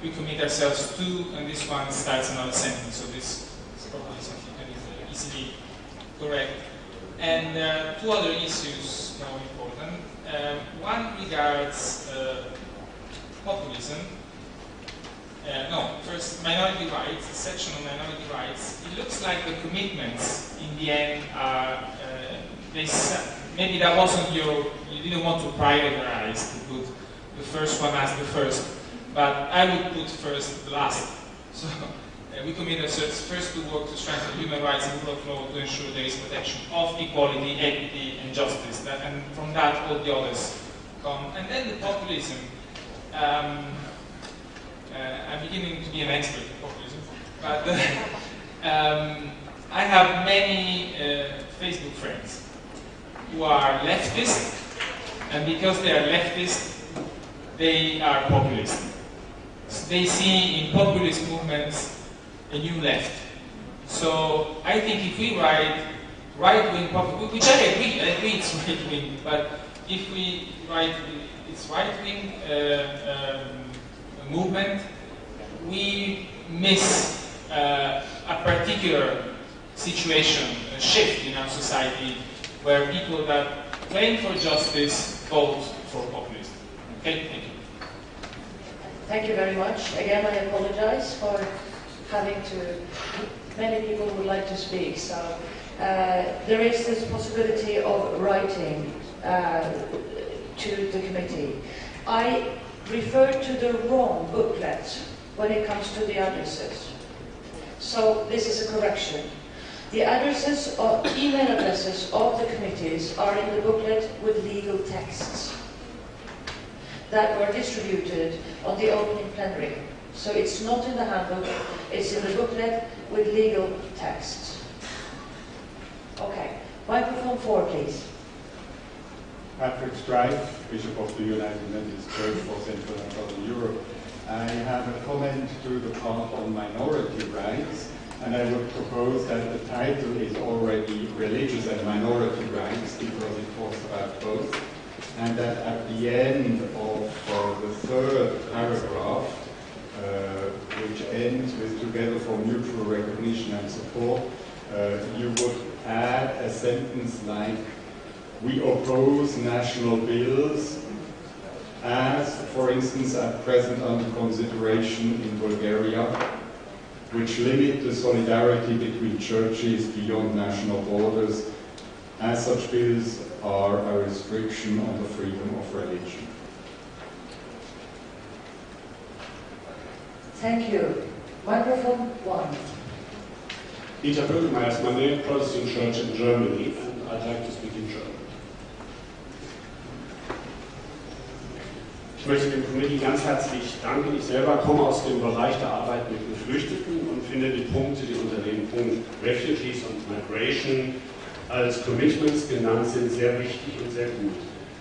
we commit ourselves to, and this one starts another sentence. So this is probably something that is easily correct. And two other issues now important. One regards populism. First, minority rights, the section on minority rights. It looks like the commitments in the end are, maybe that wasn't you didn't want to prioritize to put the first one as the first, but I would put first the last. So we commit ourselves first to work to strengthen human rights and rule of law to ensure there is protection of equality, equity, and justice. And from that, all the others come. And then the populism. I'm beginning to be an expert in populism, but I have many Facebook friends who are leftist, and because they are leftist, they are populist. So they see in populist movements a new left. So I think if we write right-wing populist, which I agree it's right-wing, but if we write it's right-wing movement, we miss a particular situation, a shift in our society, where people that claim for justice vote for populism. Okay, thank you. Thank you very much. Again, I apologize for having to. Many people would like to speak, so there is this possibility of writing to the committee. I referred to the wrong booklet when it comes to the addresses. So this is a correction. The addresses or email addresses of the committees are in the booklet with legal texts that were distributed on the opening plenary. So it's not in the handbook, it's in the booklet with legal texts. Okay, microphone 4, please. Patrick Strife, Bishop of the United Methodist Church for Central and Southern Europe. I have a comment to the part on minority rights, and I would propose that the title is already Religious and Minority Rights, because it talks about both, and that at the end of the third paragraph, which ends with "together for mutual recognition and support," you would add a sentence like, "We oppose national bills as, for instance, at present under consideration in Bulgaria, which limit the solidarity between churches beyond national borders, as such bills are a restriction on the freedom of religion." Thank you. Microphone 1. Peter Böckmeier is my name, Protestant Church in Germany, and I'd like to speak in German. Ich möchte dem Committee ganz herzlich danken. Ich selber komme aus dem Bereich der Arbeit mit Geflüchteten und finde die Punkte, die unter dem Punkt Refugees und Migration als Commitments genannt sind, sehr wichtig und sehr gut.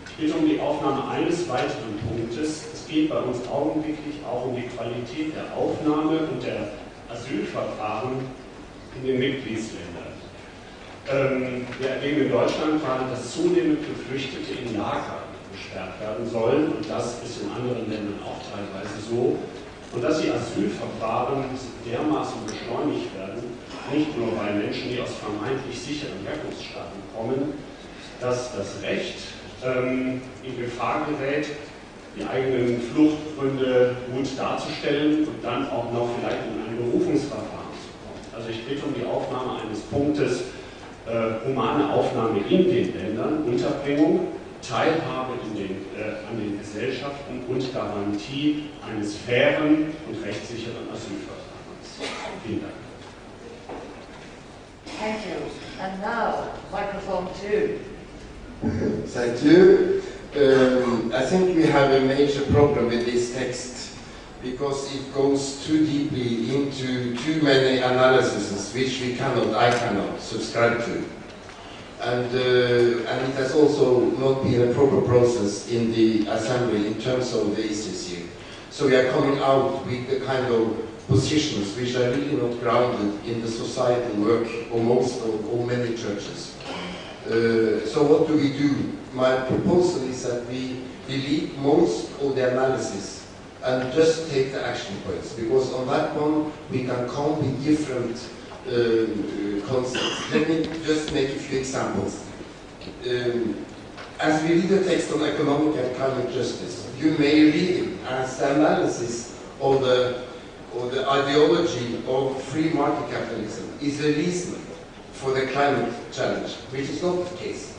Ich bitte um die Aufnahme eines weiteren Punktes. Es geht bei uns augenblicklich auch um die Qualität der Aufnahme und der Asylverfahren in den Mitgliedsländern. Wir erleben in Deutschland gerade, dass zunehmend Geflüchtete in Lager gesperrt werden sollen, und das ist in anderen Ländern auch teilweise so, und dass die Asylverfahren dermaßen beschleunigt werden, nicht nur bei Menschen, die aus vermeintlich sicheren Herkunftsstaaten kommen, dass das Recht in Gefahr gerät, die eigenen Fluchtgründe gut darzustellen und dann auch noch vielleicht in ein Berufungsverfahren zu kommen. Also ich bitte um die Aufnahme eines Punktes, humane Aufnahme in den Ländern, Unterbringung, Teilhabe an den Gesellschaften und Garantie eines fairen und rechtssicheren Asylverfahrens. Vielen Dank. Thank you. And now, microphone 2. Thank you. I think we have a major problem with this text because it goes too deeply into too many analyses which I cannot subscribe to. And it has also not been a proper process in the Assembly in terms of the CEC. So we are coming out with the kind of positions which are really not grounded in the societal work of many churches. So what do we do? My proposal is that we delete most of the analysis and just take the action points, because on that one we can come with different concepts. Let me just make a few examples. As we read the text on economic and climate justice, you may read it as analysis of the ideology of free market capitalism is a reason for the climate challenge, which is not the case.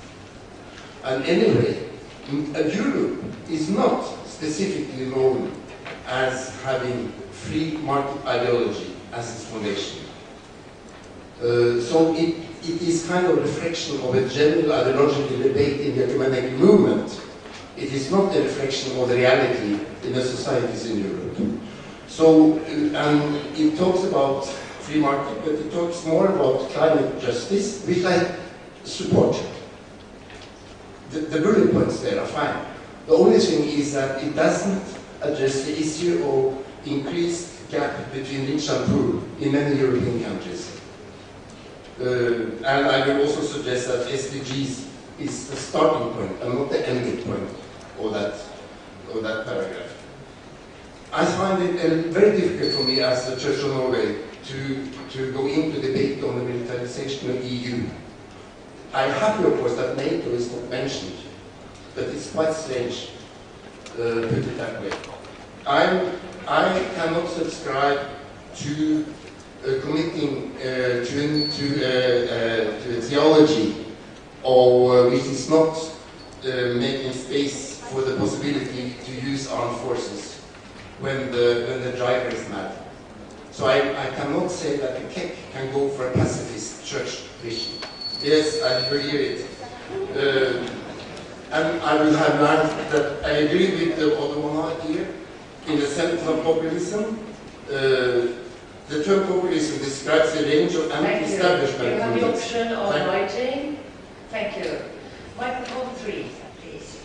And anyway, Europe is not specifically known as having free market ideology as its foundation. So it is kind of a reflection of a general ideological debate in the ecumenical movement. It is not a reflection of the reality in the societies in Europe. So, and it talks about free market, but it talks more about climate justice, which I support. The bullet points there are fine. The only thing is that it doesn't address the issue of increased gap between rich and poor in many European countries. And I will also suggest that SDGs is the starting point and not the ending point of that paragraph. I find it very difficult for me as the Church of Norway to go into debate on the militarization of the EU. I'm happy, of course, that NATO is not mentioned, but it's quite strange, put it that way. I cannot subscribe to committing to a theology of which is not making space for the possibility to use armed forces when the driver is mad. So I cannot say that the KEK can go for a pacifist church vision. Yes, I hear it. And I will have learned that I agree with the other one here in the sense of populism. The term populism describes a range of anti-establishment. You have the option of writing. Thank you. Microphone 3, please.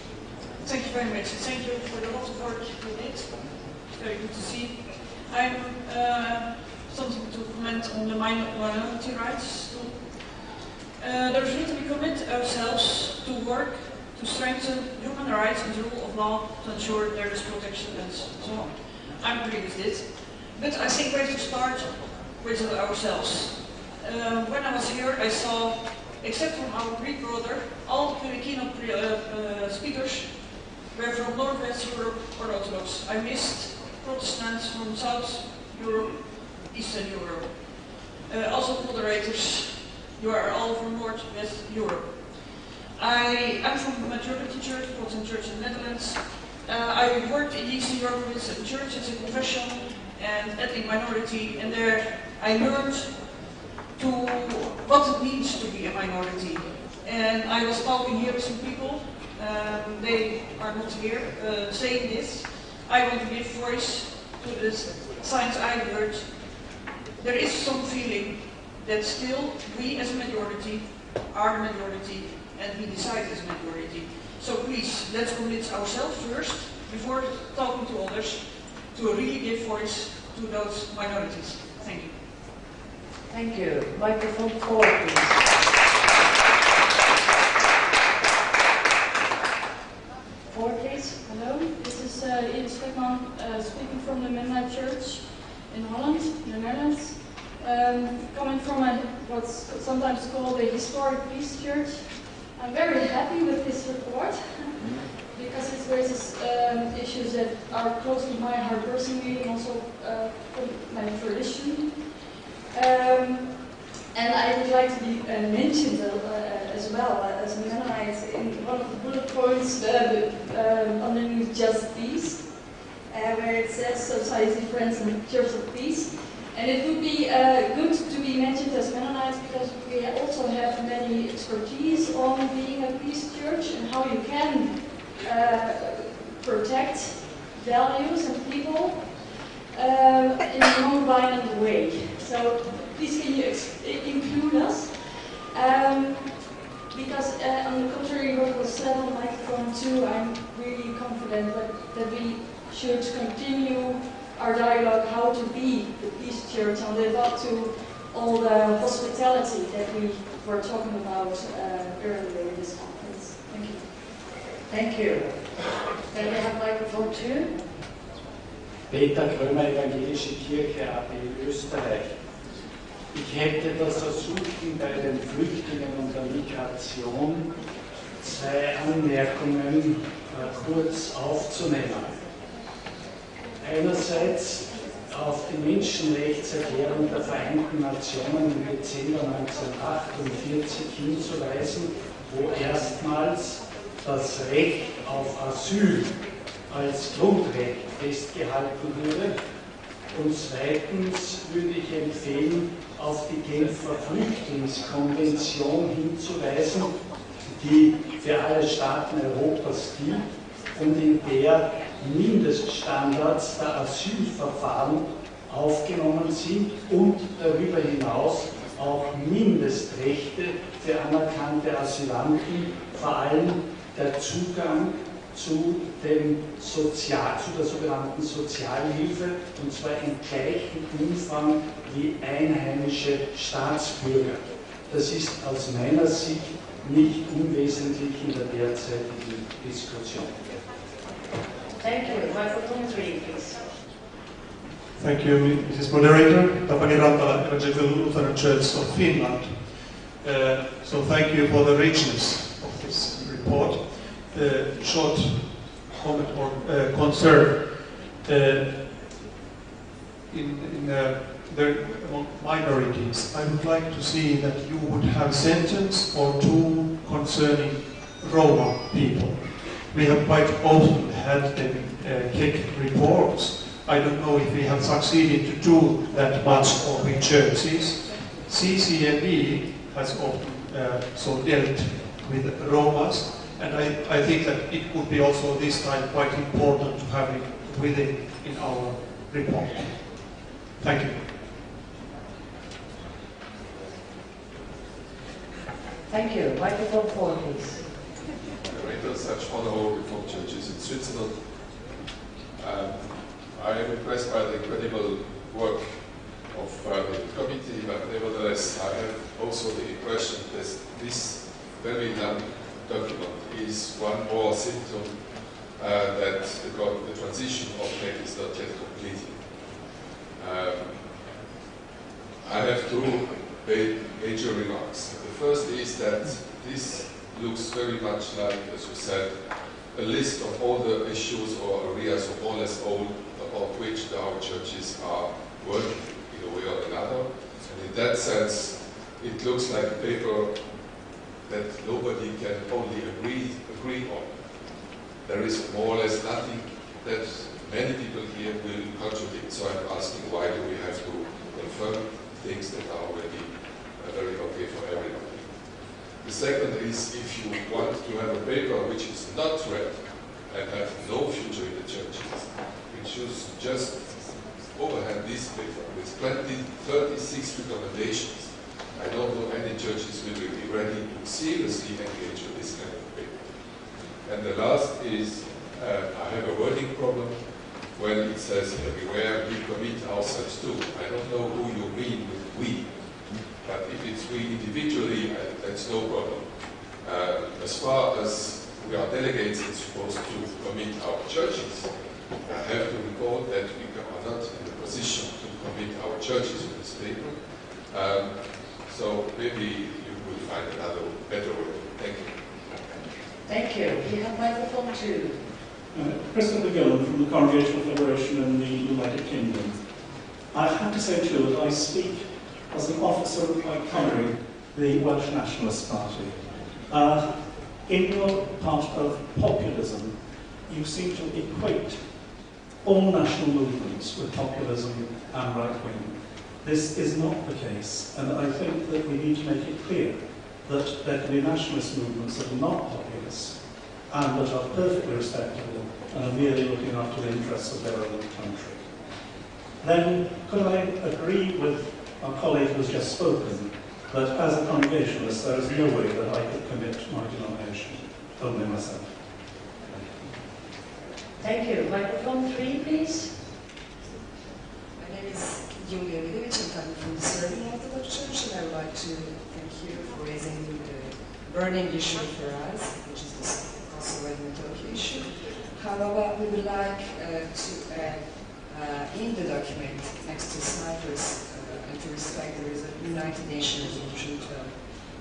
Thank you very much. Thank you for the lot of work you did. It's very good to see. I'm something to comment on the minority rights. There's need to be commit ourselves to work to strengthen human rights and the rule of law to ensure there is protection and so on. I agree with this. But I think we have to start with ourselves. When I was here, I saw, except from our Greek brother, all the keynote speakers were from Northwest Europe or Orthodox. I missed Protestants from South Europe, Eastern Europe. Also moderators, you are all from Northwest Europe. I'm from the majority church, Protestant church in the Netherlands. I worked in Eastern Europe with a church as a confession and ethnic minority, and there I learned what it means to be a minority. And I was talking here with some people, they are not here, saying this. I want to give voice to the signs I heard. There is some feeling that still we as a majority are the majority and we decide as a majority. So please, let's commit ourselves first, before talking to others, to really give voice to those minorities. Thank you. Thank you. Microphone 4, please. 4, please. Hello, this is Ian Stegman speaking from the Mennonite Church in Holland, in the Netherlands. Coming from what's sometimes called a historic peace church, I'm very happy with this report because it raises issues that are close to my heart personally and also my tradition. And I would like to be mentioned as well as a Mennonite in one of the bullet points underneath Just Peace, where it says Society, Friends and Church of Peace. And it would be good to be mentioned as Mennonites because we also have many expertise on being a peace church and how you can protect values and people in a non-violent way. So please can you include us? Because on the contrary what was said on microphone 2, I'm really confident that we should continue our dialogue how to be the peace church and live up to all the hospitality that we were talking about earlier in this conference. Thank you. Thank you. Then we have microphone 2. Peter Krömer, Evangelische Kirche AB Österreich. Ich hätte das Versuchen bei den Flüchtlingen und der Migration 2 Anmerkungen kurz aufzunehmen. Einerseits auf die Menschenrechtserklärung der Vereinten Nationen im Dezember 1948 hinzuweisen, wo erstmals das Recht auf Asyl als Grundrecht festgehalten wurde. Und zweitens würde ich empfehlen, auf die Genfer Flüchtlingskonvention hinzuweisen, die für alle Staaten Europas gilt und in der Mindeststandards der Asylverfahren aufgenommen sind und darüber hinaus auch Mindestrechte für anerkannte Asylanten, vor allem der Zugang zu der sogenannten Sozialhilfe, und zwar im gleichen Umfang wie einheimische Staatsbürger. Das ist aus meiner Sicht nicht unwesentlich in der derzeitigen Diskussion. Thank you. Microphone 3, please. Thank you, Mrs. Moderator. Tapani Rantala, Evangelical Lutheran Church of Finland. So thank you for the richness of this report. Short comment or concern. Among minorities, I would like to see that you would have a sentence or two concerning Roma people. We have quite often had them kick reports. I don't know if we have succeeded to do that much or with churches. CEC has often so dealt with Romas, and I think that it would be also this time quite important to have it within in our report. Thank you. Thank you. Microphone 4, please. Director such honorable Reformed churches in Switzerland. I am impressed by the incredible work of the committee, but nevertheless I have also the impression that this very long document is one more symptom that the transition of PEC is not yet completed. I have two major remarks. The first is that this looks very much like, as you said, a list of all the issues or areas of more or less all about which our churches are working in a way or another. And in that sense, it looks like a paper that nobody can only agree on. There is more or less nothing that many people here will contradict. So I'm asking, why do we have to confirm things that are already very okay for everybody? The second is, if you want to have a paper which is not read and have no future in the churches, we should just overhand this paper with 36 recommendations. I don't know any churches will be ready to seriously engage with this kind of paper. And the last is, I have a wording problem when it says everywhere we commit ourselves to. I don't know who you mean with we. But if it's we individually, that's no problem. As far as we are delegates and supposed to commit our churches, I have to recall that we are not in the position to commit our churches with this paper. So maybe you will find another better way. Thank you. Thank you. We have microphone 2. President McGillen from the Congregational Federation in the United Kingdom. I have to say too that I speak as an officer of my country, the Welsh Nationalist Party. In your part of populism, you seem to equate all national movements with populism and right-wing. This is not the case, and I think that we need to make it clear that there can be nationalist movements that are not populist and that are perfectly respectable and are merely looking after the interests of their own country. Then, could I agree with our colleague who has just spoken that as a Congregationalist there is no way that I could commit my denomination, only myself. Thank you. Microphone 3, please. My name is Julia Vidovic, I'm coming from the Serbian Orthodox Church, and I would like to thank you for raising the burning issue for us, which is this Kosovo and Turkey issue. However, we would like to add in the document, next to Cyprus, and to respect, there is a United Nations Resolution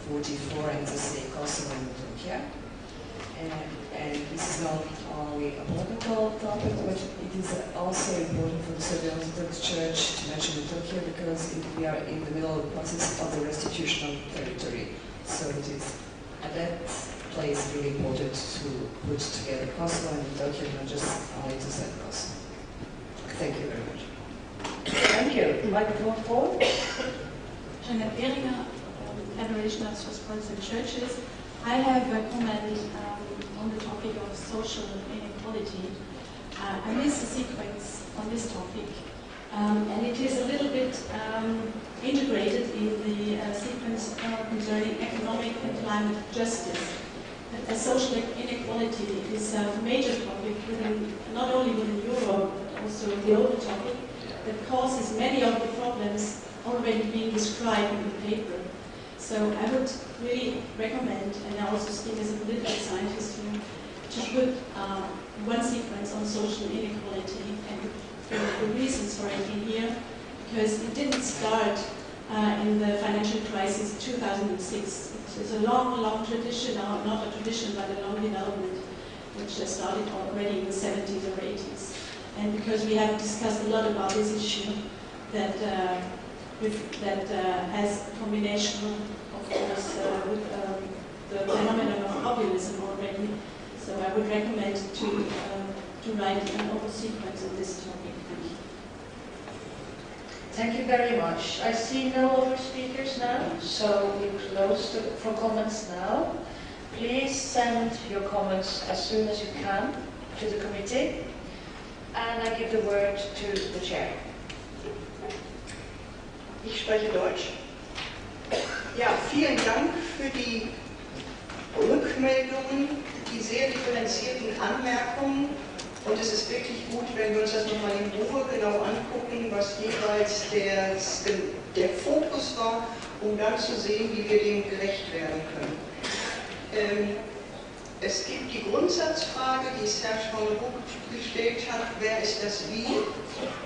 1244, and to say Kosovo and Turkey. And this is not only a political topic, but it is also important for the Serbian Orthodox Church to mention Turkey, because we are in the middle of the process of the restitution of territory. So it is at that place really important to put together Kosovo and Turkey, not just only to set Kosovo. Thank you very much. Thank you. Microphone 4. Janet Behringer, Federation of Swiss Protestant Churches. I have a comment on the topic of social inequality. I missed the sequence on this topic. and it is a little bit integrated in the sequence concerning economic and climate justice. Social inequality is a major topic within, not only within Europe, but also a global topic that causes many of the problems already being described in the paper. So I would really recommend, and I also speak as a political scientist here, to put one sequence on social inequality and the reasons for it in here, because it didn't start in the financial crisis 2006. It's a long tradition, or not a tradition, but a long development, which started already in the 70s or 80s. And because we have discussed a lot about this issue, that has a combination, of course, with the phenomenon of populism already. So I would recommend to write an whole sequence on this topic. Thank you. Thank you very much. I see no other speakers now, so we close for comments now. Please send your comments as soon as you can to the committee, and I give the word to the chair. Ich spreche Deutsch. Ja, vielen Dank für die Rückmeldungen, die sehr differenzierten Anmerkungen. Und es ist wirklich gut, wenn wir uns das nochmal in Ruhe genau angucken, was jeweils der Fokus war, um dann zu sehen, wie wir dem gerecht werden können. Es gibt die Grundsatzfrage, die Serge von Ruck gestellt hat, wer ist das Wie?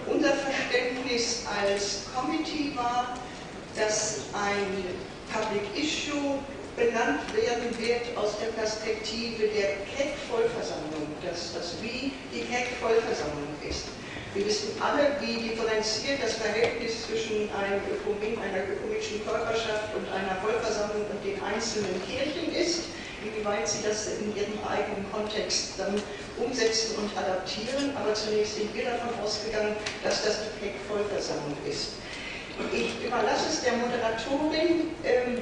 Unser Verständnis als Committee war, dass ein Public Issue benannt werden wird aus der Perspektive der CEC-Vollversammlung, dass das Wie die CEC-Vollversammlung ist. Wir wissen alle, wie differenziert das Verhältnis zwischen einer ökumenischen Körperschaft und einer Vollversammlung und den einzelnen Kirchen ist, inwieweit sie das in ihrem eigenen Kontext dann umsetzen und adaptieren. Aber zunächst sind wir davon ausgegangen, dass das die CEC-Vollversammlung ist. Ich überlasse es der Moderatorin,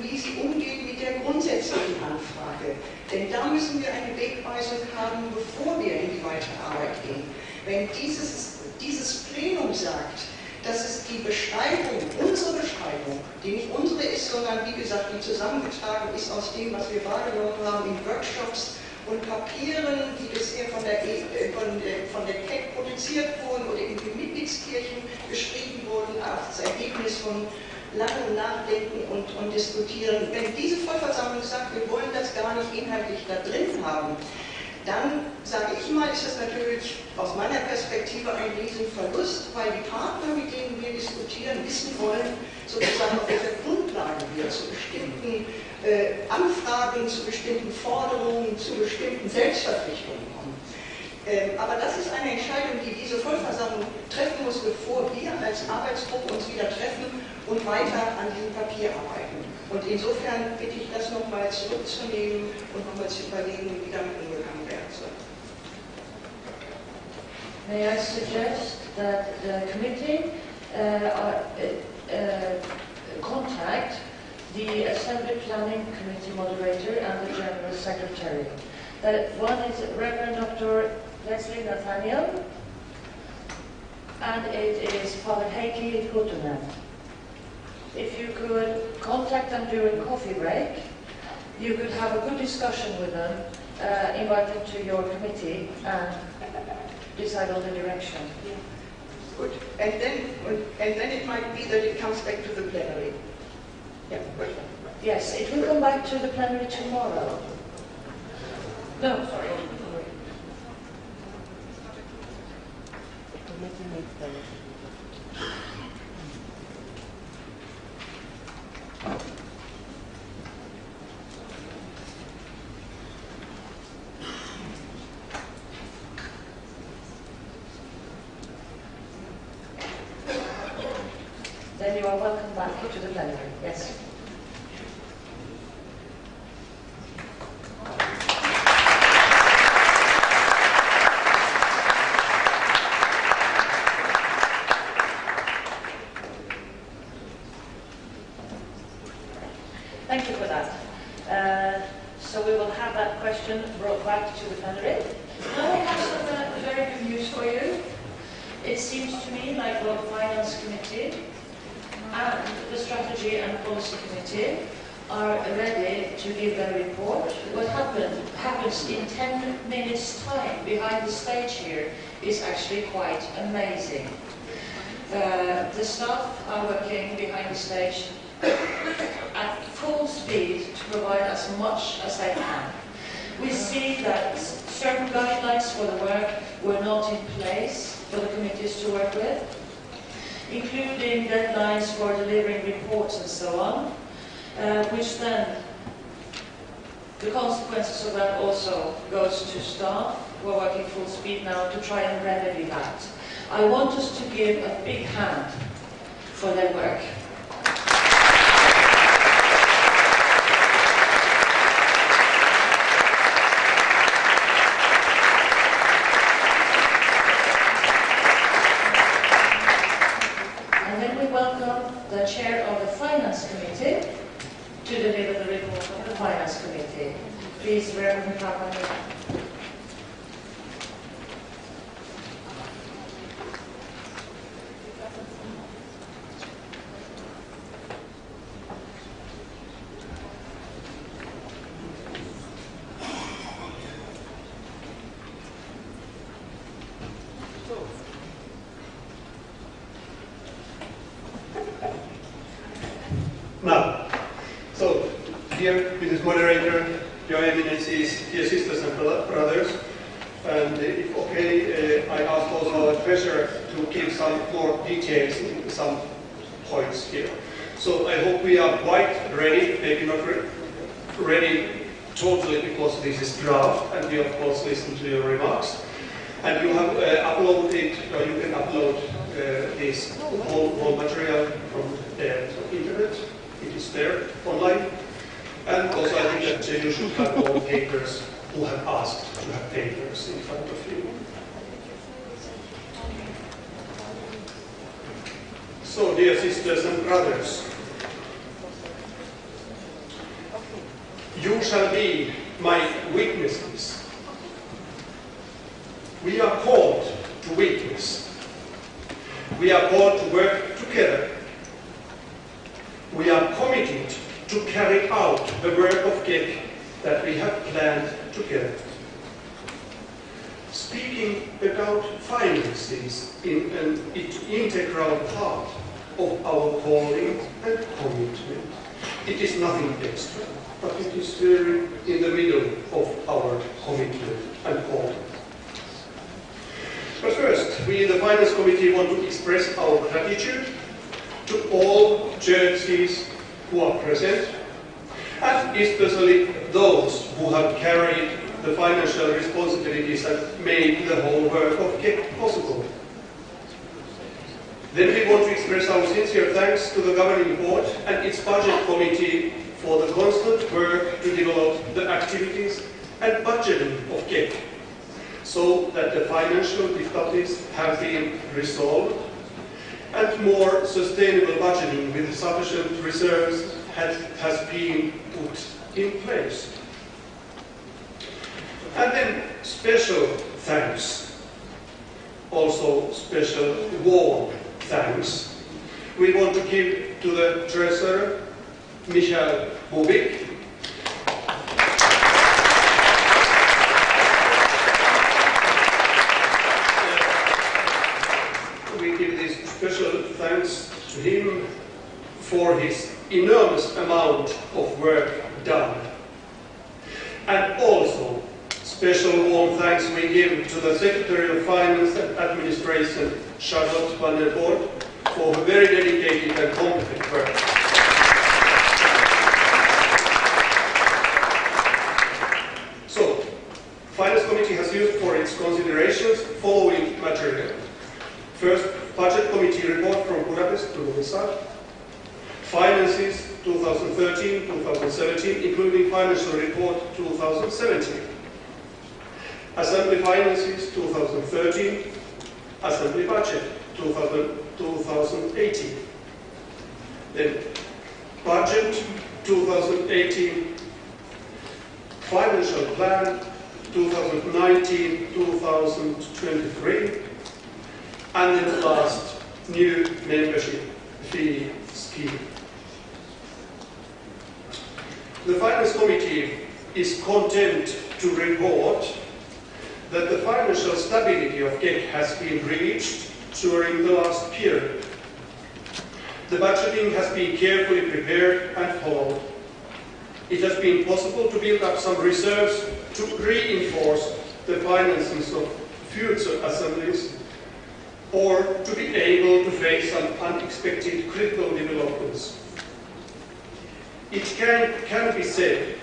wie sie umgeht mit der grundsätzlichen Anfrage. Denn da müssen wir eine Wegweisung haben, bevor wir in die weitere Arbeit gehen. Wenn dieses Plenum sagt, dass es die Beschreibung, unsere Beschreibung, die nicht unsere ist, sondern wie gesagt, die zusammengetragen ist aus dem, was wir wahrgenommen haben in Workshops und Papieren, die bisher von der CEC produziert wurden oder in den Mitgliedskirchen geschrieben wurden, als Ergebnis von langem Nachdenken und Diskutieren. Wenn diese Vollversammlung sagt, wir wollen das gar nicht inhaltlich da drin haben, dann, sage ich mal, ist das natürlich aus meiner Perspektive ein Riesenverlust, weil die Partner, mit denen wir diskutieren, wissen wollen, sozusagen auf welcher Grundlage wir zu bestimmten Anfragen, zu bestimmten Forderungen, zu bestimmten Selbstverpflichtungen kommen. Aber das ist eine Entscheidung, die diese Vollversammlung treffen muss, bevor wir als Arbeitsgruppe uns wieder treffen und weiter an diesem Papier arbeiten. Und insofern bitte ich, das nochmal zurückzunehmen und nochmal zu überlegen, wie damit umgegangen werden soll. May I suggest that the committee contact the Assembly Planning Committee moderator and the General Secretary. One is Reverend Dr. Leslie Nathaniel, and it is Father Heikki Huttunen. If you could contact them during coffee break, you could have a good discussion with them, invite them to your committee, and decide on the direction. Good. And then it might be that it comes back to the plenary. Yeah, good. Yes, it will come back to the plenary tomorrow. No, sorry. Then you are welcome back to the plenary. Yes. Thank you for that. So we will have that question brought back to the plenary. Now I have some very good news for you. it seems to me like both Finance Committee and the Strategy and Policy Committee are ready to give their report. What happens in 10 minutes' time behind the stage here is actually quite amazing. The staff are working behind the stage at full speed to provide as much as they can. We see that certain guidelines for the work were not in place for the committees to work with, including deadlines for delivering reports and so on, which then, the consequences of that also goes to staff who are working full speed now to try and remedy that. I want us to give a big hand for their work. And then we welcome the chair of the Finance Committee to deliver the report of the Finance Committee. Please, Reverend Kaplan. Now, so, dear Mrs. Moderator, Your Eminences, dear sisters and brothers, and if okay, I ask also our treasurer to give some more details in some points here. So I hope we are quite ready, maybe not ready totally because this is draft, and we of course listen to your remarks. And you have uploaded, or you can upload this whole material from the internet. It is there online. And also I think that you should have all papers who have asked to have papers in front of you. So, dear sisters and brothers, you shall be my witnesses. We are called to witness. We are called to work together. We are committed to carry out the work of GEC that we have planned together. Speaking about finances in an integral part of our calling and commitment, it is nothing extra, but it is very in the middle of our commitment and calling. But first, we in the Finance Committee want to express our gratitude to all churches who are present, and especially those who have carried the financial responsibilities and made the whole work of GEC possible. Then we want to express our sincere thanks to the Governing Board and its Budget Committee for the constant work to develop the activities and budgeting of GEC, so that the financial difficulties have been resolved and more sustainable budgeting with sufficient reserves has been put in place. And then special thanks, also special warm thanks, we want to give to the Treasurer, Michael Bubik. We give this special thanks to him for his enormous amount of work done. And also, special warm thanks we give to the Secretary of Finance and Administration, Charlotte van der Voort, for her very dedicated and competent work. So, Finance Committee has used for its considerations following material. First, Budget Committee report from Budapest to Budapest. Finances 2013-2017, including Financial Report 2017. Assembly Finances 2013, Assembly Budget 2018. Then Budget 2018, Financial Plan 2019-2023, And then last, new membership fee scheme. The Finance Committee is content to report that the financial stability of CEC has been reached during the last period. The budgeting has been carefully prepared and followed. It has been possible to build up some reserves to reinforce the finances of future assemblies or to be able to face some unexpected critical developments. It can be said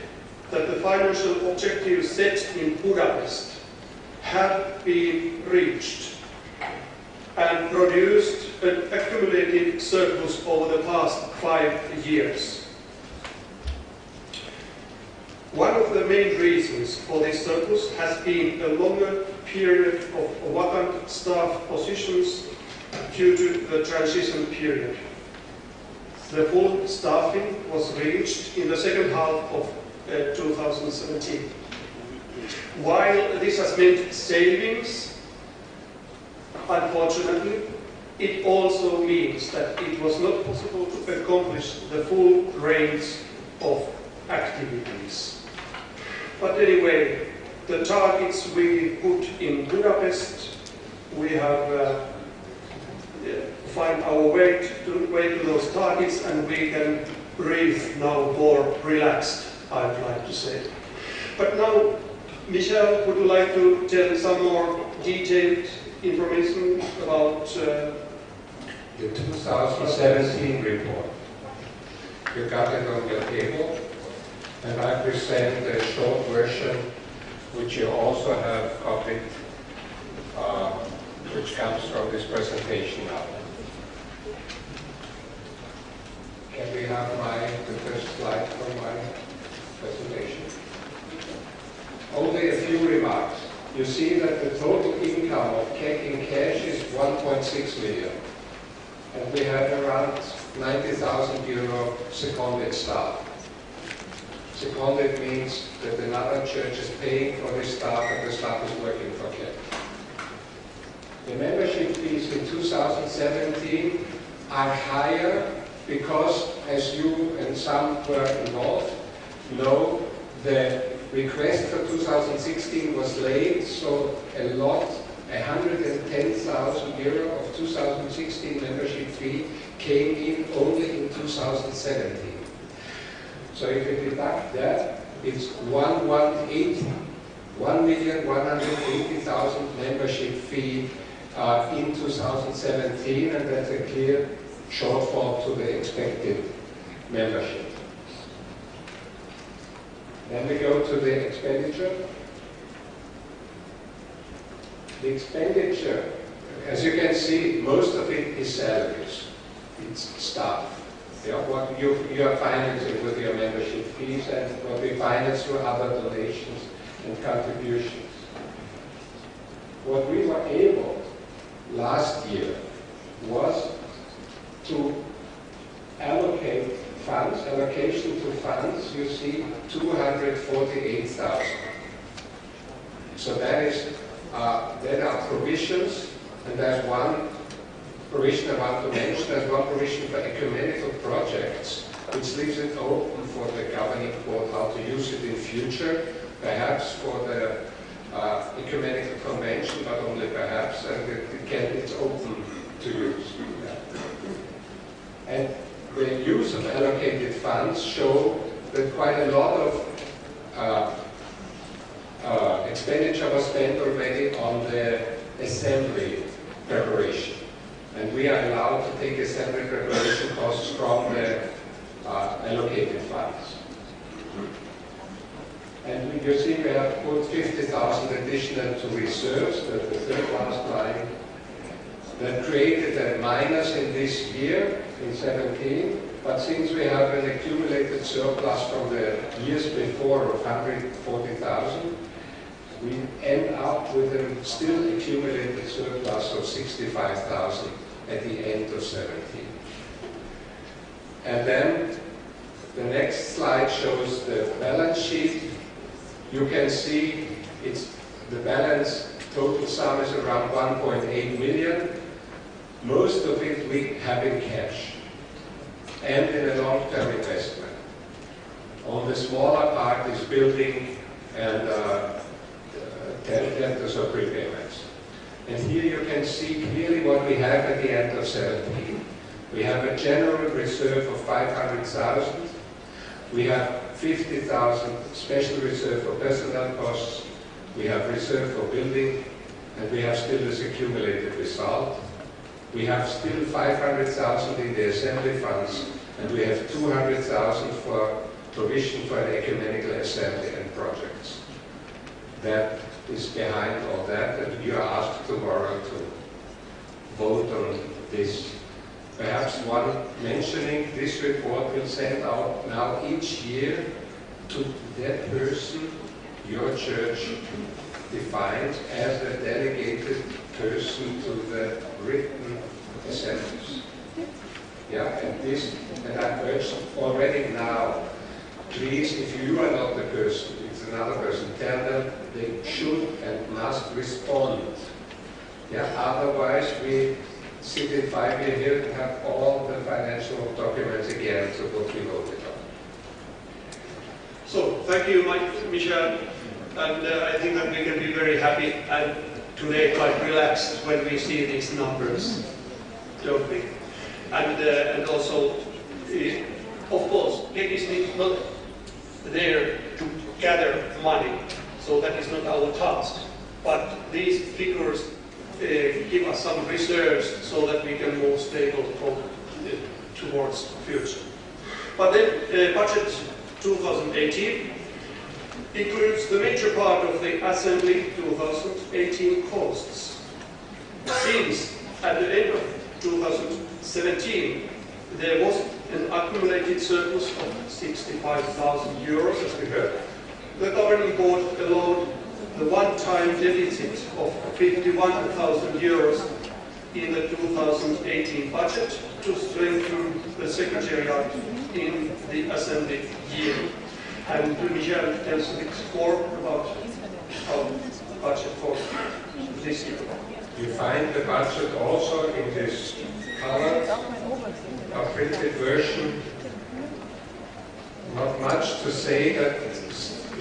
that the financial objectives set in Budapest have been reached and produced an accumulated surplus over the past 5 years. One of the main reasons for this surplus has been a longer period of vacant staff positions due to the transition period. The full staffing was reached in the second half of 2017. While this has meant savings, unfortunately, it also means that it was not possible to accomplish the full range of activities. But anyway, the targets we put in Budapest, we have find our way to those targets, and we can breathe now more relaxed, I would like to say. But now, Michel, would you like to tell some more detailed information about the 2017 report? You got it on your table, and I present a short version which you also have copied, which comes from this presentation now. Can we have the first slide from my presentation? Only a few remarks. You see that the total income of CEC in cash is 1.6 million. And we have around 90,000 euro seconded staff. Seconded means that another church is paying for the staff and the staff is working for CEC. The membership fees in 2017 are higher because, as you and some were involved, know, the request for 2016 was late, so a lot, 110,000 euro of 2016 membership fee came in only in 2017. So if you deduct that, it's 1,180,000 membership fee in 2017, and that's a clear shortfall to the expected membership. Then we go to the expenditure. The expenditure, as you can see, most of it is salaries. It's staff. What you are financing with your membership fees and what we finance through other donations and contributions. What we were able last year was to allocate funds, allocation to funds, you see 248,000. So that are provisions, and there's one provision I want to mention, there's one provision for ecumenical projects, which leaves it open for the governing board how to use it in future, perhaps for the ecumenical convention, but only perhaps, and it's open to use. And the use of allocated funds show that quite a lot of expenditure was spent already on the assembly preparation. And we are allowed to take assembly preparation costs from the allocated funds. And you see we have put 50,000 additional to reserves, that's the third last line. That created a minus in this year, in 17, but since we have an accumulated surplus from the years before of 140,000, we end up with a still accumulated surplus of 65,000 at the end of 17. And then the next slide shows the balance sheet. You can see the balance total sum is around 1.8 million. Most of it we have in cash and in a long-term investment. On the smaller part is building and debtors or prepayments. And here you can see clearly what we have at the end of 2017. We have a general reserve of 500,000. We have 50,000 special reserve for personnel costs. We have reserve for building, and we have still this accumulated result. We have still 500,000 in the assembly funds, and we have 200,000 for provision for the ecumenical assembly and projects. That is behind all that, and you are asked tomorrow to vote on this. Perhaps one mentioning, this report will send out now each year to that person your church defined as a delegated person to the written assemblies. Yeah, and I urge already now, please, if you are not the person, it's another person, tell them they should and must respond. Yeah, otherwise we sit in 5 years here and have all the financial documents again to what we voted on. So, thank you, Michel, and I think that we can be very happy and today quite relaxed when we see these numbers, don't we? And also, of course, CEC is not there to gather money, so that is not our task. But these figures give us some reserves so that we can move stable towards the future. But then budget 2018 includes the major part of the Assembly 2018 costs. Since at the end of 2017 there was an accumulated surplus of 65,000 euros, as we heard, the governing board allowed the one-time deficit of 51,000 euros in the 2018 budget to strengthen the secretariat in the assembly year. And Michel tells a bit more about our budget for this year. You find the budget also in this colored, printed version. Not much to say, but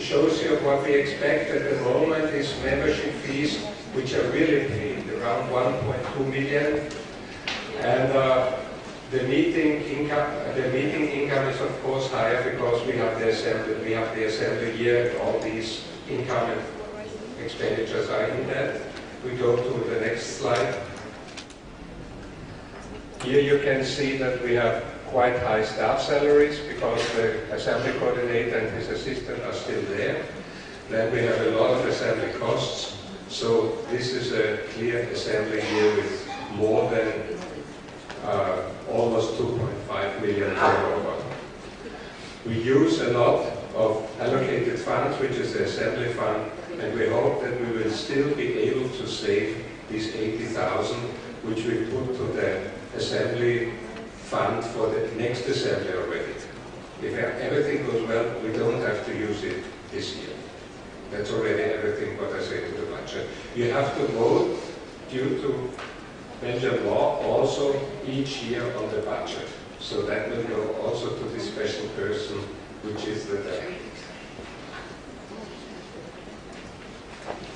shows you what we expect at the moment is membership fees, which are really paid, around 1.2 million. And the meeting income is of course higher because we have the assembly year, and all these income and expenditures are in that. We go to the next slide. Here you can see that we have quite high staff salaries because the assembly coordinator and his assistant are still there. Then we have a lot of assembly costs. So this is a clear assembly year with more than almost 2.5 million turnover. We use a lot of allocated funds, which is the assembly fund, and we hope that we will still be able to save these 80,000, which we put to the assembly fund for the next assembly already. If everything goes well, we don't have to use it this year. That's already everything what I say to the budget. You have to vote due to Belgian law also each year on the budget. So that will go also to the special person, which is the delegate.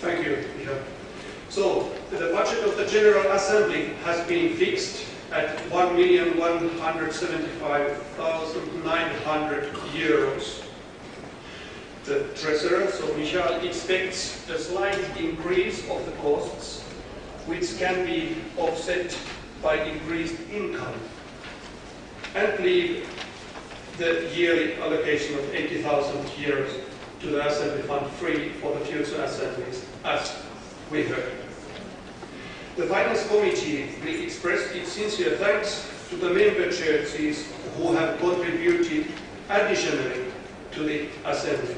Thank you, Michel. So, the budget of the General Assembly has been fixed at 1,175,900 euros. The Treasurer, so Michel, expects a slight increase of the costs, which can be offset by increased income, and leave the yearly allocation of 80,000 euros to the Assembly Fund free for the future assemblies, as we heard. The Finance Committee will express its sincere thanks to the member churches who have contributed additionally to the Assembly.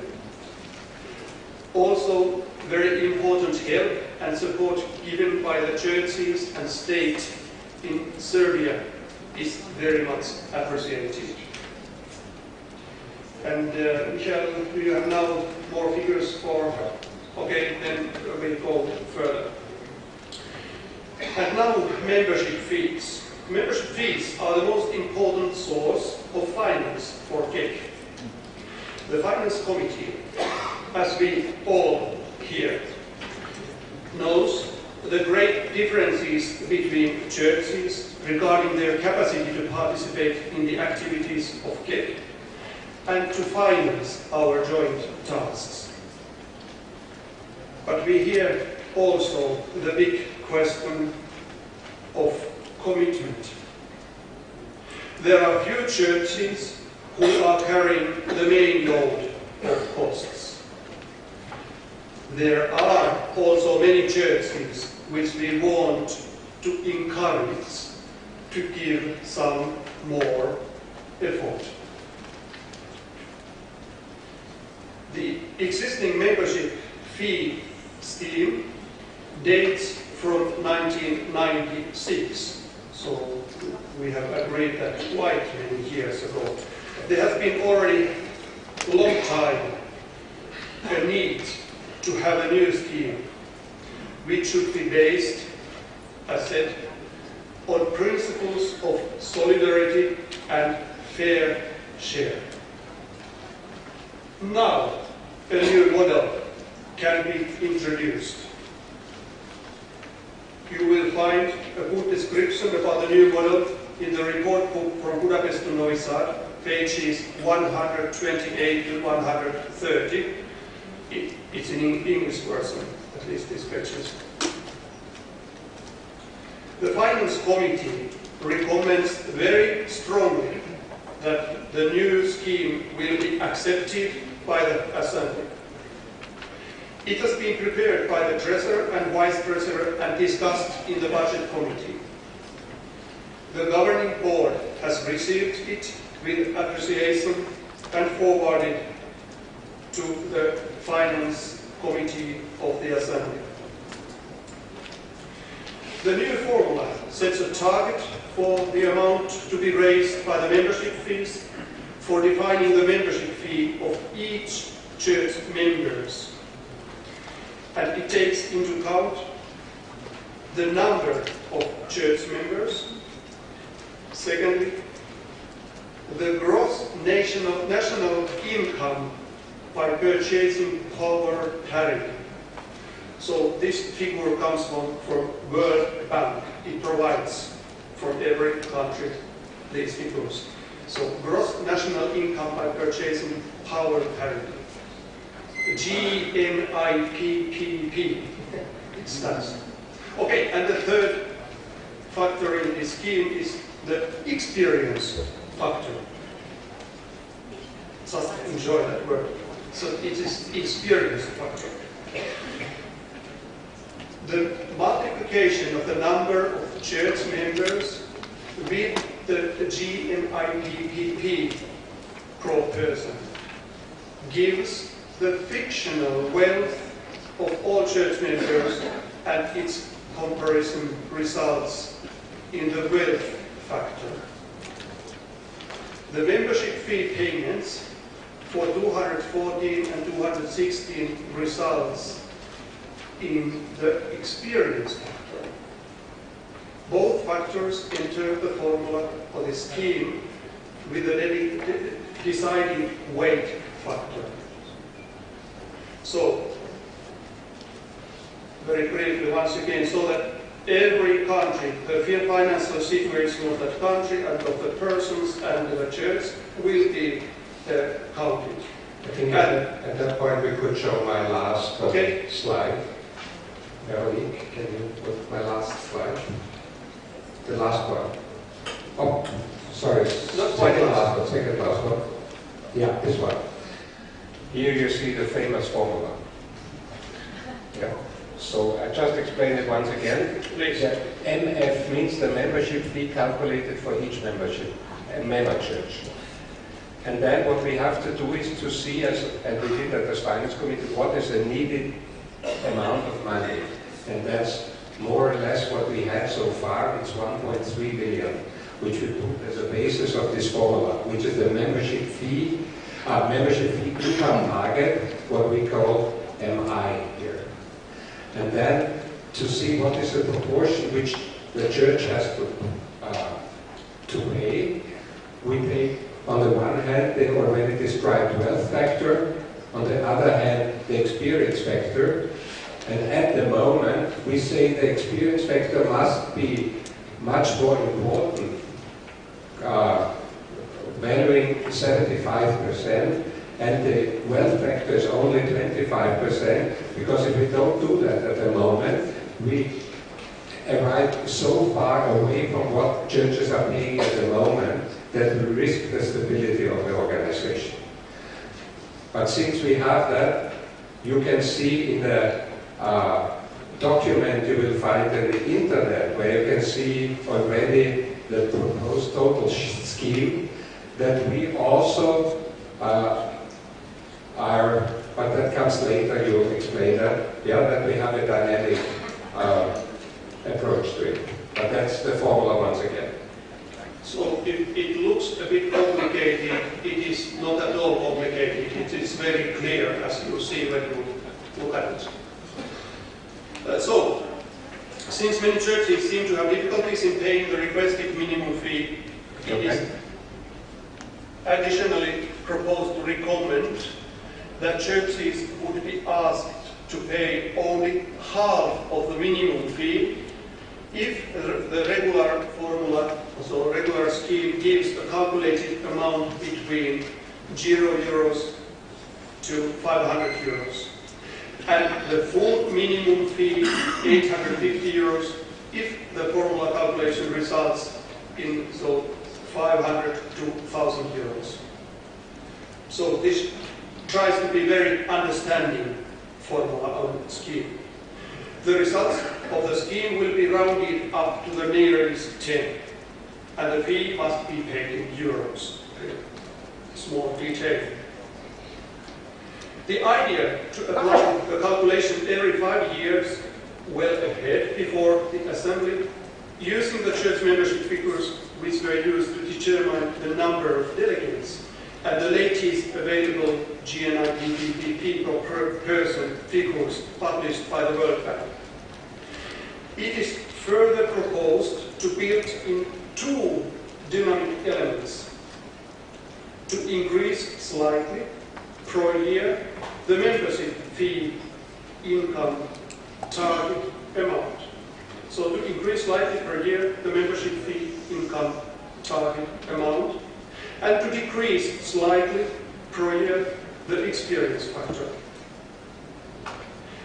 Also, very important help and support given by the churches and state in Serbia is very much appreciated. And Michel, do you have now more figures for? Okay, then we'll go further. And now, membership fees. Membership fees are the most important source of finance for CEC. The Finance Committee, as we all here, knows the great differences between churches regarding their capacity to participate in the activities of CEC and to finance our joint tasks. But we hear also the big question of commitment. There are few churches who are carrying the main load of costs. There are also many churches which we want to encourage to give some more effort. The existing membership fee scheme dates from 1996, so we have agreed that quite many years ago. There has been already a long time a need to have a new scheme which should be based, as said, on principles of solidarity and fair share. Now, a new model can be introduced. You will find a good description about the new model in the report book from Budapest to Novi Sad, pages 128 to 130. It's in English version, at least these pages. The Finance Committee recommends very strongly that the new scheme will be accepted by the Assembly. It has been prepared by the Treasurer and Vice Treasurer and discussed in the Budget Committee. The Governing Board has received it with appreciation and forwarded to the Finance Committee of the Assembly. The new formula sets a target for the amount to be raised by the membership fees for defining the membership fee of each church members. And it takes into account the number of church members. Secondly, the gross national income by purchasing power parity. So this figure comes from World Bank. It provides for every country these figures. So gross national income by purchasing power parity. GNIPPP stands. Okay, and the third factor in this scheme is the experience factor. Just enjoy that word. So it is experience factor. The multiplication of the number of church members with the GNIPPP per person gives the fictional wealth of all church members, and its comparison results in the wealth factor. The membership fee payments for 214 and 216 results in the experience factor. Both factors enter the formula for the scheme with a deciding weight factor. So, very briefly once again, so that every country, the financial situation of that country and of the persons and the church will be counted. I think at that point we could show my last slide. Veronique, can you put my last slide? The last one. Oh, sorry. Second last one. Yeah, this one. Here you see the famous formula. Yeah. So I just explain it once again. Please. MF means the membership fee calculated for each member church. And then what we have to do is to see, and we did at the Finance Committee, what is the needed amount of money. And that's more or less what we had so far. It's 1.3 billion, which we put as a basis of this formula, which is the membership fee income target, what we call MI here. And then to see what is the proportion which the church has to pay. We pay, on the one hand, the already described wealth factor, on the other hand, the experience factor. And at the moment, we say the experience factor must be much more important, valuing 75%, and the wealth factor is only 25%, because if we don't do that at the moment, we arrive so far away from what churches are paying at the moment that we risk the stability of the organization. But since we have that, you can see in the document you will find on the internet, where you can see already the proposed total scheme, that we also are, but that comes later, you explain that, yeah, that we have a dynamic approach to it. But that's the formula once again. So it looks a bit complicated. It is not at all complicated. It is very clear, as you see when you look at it. So, since many churches seem to have difficulties in paying the requested minimum fee, it is additionally proposed to recommend that churches would be asked to pay only half of the minimum fee if the regular formula, so regular scheme, gives a calculated amount between €0 to €500. And the full minimum fee, €850, if the formula calculation results in 500 to €1,000. So this tries to be very understanding formula or scheme. The results of the scheme will be rounded up to the nearest 10, and the fee must be paid in euros. Small detail. The idea to apply the calculation every 5 years, well ahead before the assembly, using the church membership figures which were used to determine the number of delegates, and the latest available GNI/PPP per person figures published by the World Bank. It is further proposed to build in 2 dynamic elements: to increase slightly per year the membership fee income target amount. So to increase slightly per year the membership fee income target amount, and to decrease slightly per year the experience factor.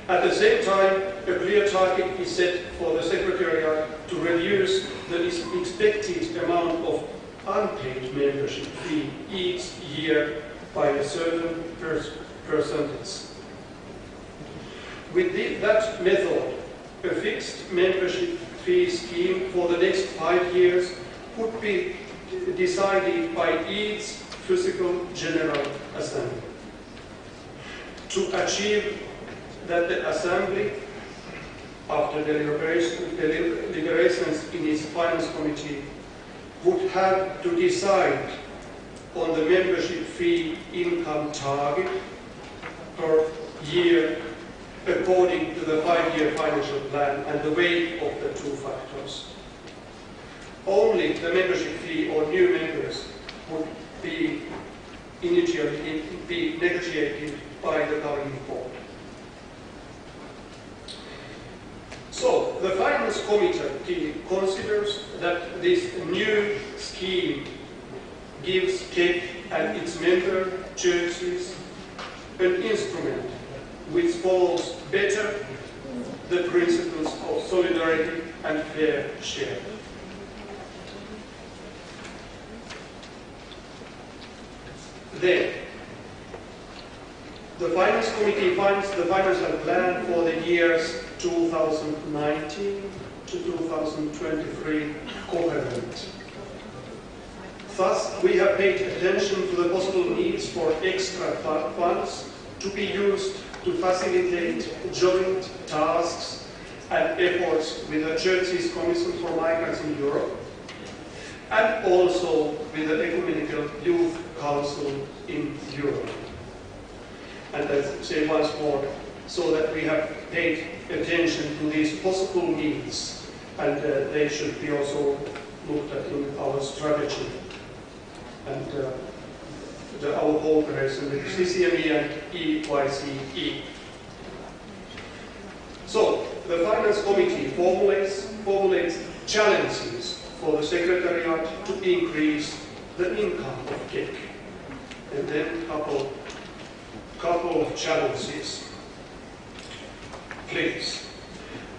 At the same time, a clear target is set for the Secretariat to reduce the expected amount of unpaid membership fee each year by a certain percentage. With that method, a fixed membership fee scheme for the next 5 years would be decided by each physical General Assembly. To achieve that the Assembly, after deliberations in its Finance Committee, would have to decide on the membership fee income target per year according to the 5-year financial plan and the weight of the 2 factors. Only the membership fee or new members would be initially be negotiated by the governing board. So, the Finance Committee considers that this new scheme gives CEC and its member churches an instrument which follows better the principles of solidarity and fair share. Then, the Finance Committee finds the financial plan for the years 2019 to 2023 coherent. Thus, we have paid attention to the possible needs for extra funds to be used to facilitate joint tasks and efforts with the Church's Commission for Migrants in Europe, and also with the Ecumenical Youth Council in Europe. And let's say once more, so that we have paid attention to these possible needs, and they should be also looked at in our strategy and our cooperation with CCME and EYCE. So, the Finance Committee formulates challenges for the Secretariat to increase the income of CEC. And then couple of challenges. Please,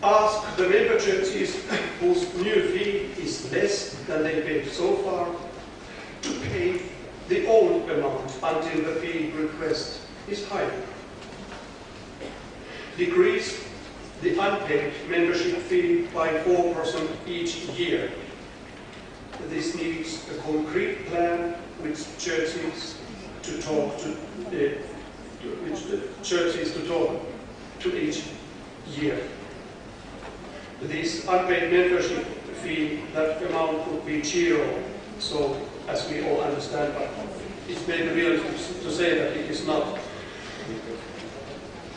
ask the member churches whose new fee is less than they paid so far to pay the old amount until the fee request is higher. Decrease the unpaid membership fee by 4% each year. This needs a concrete plan which churches to talk to each year. This unpaid membership fee, that amount would be 0. So, as we all understand, but it's maybe realistic to say that it is not.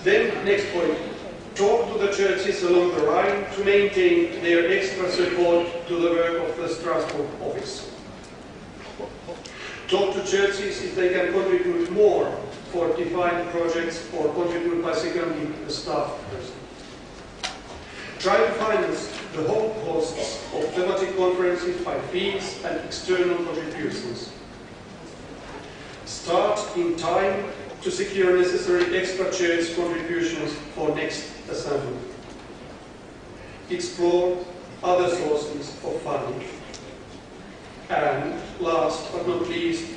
Then, next point. Talk to the churches along the Rhine to maintain their extra support to the work of the Strasbourg office. Talk to churches if they can contribute more for defined projects or contribute by seconding a staff person. Try to finance the whole costs of thematic conferences by fees and external contributions. Start in time to secure necessary extra church contributions for next assembly. Explore other sources of funding. And last but not least,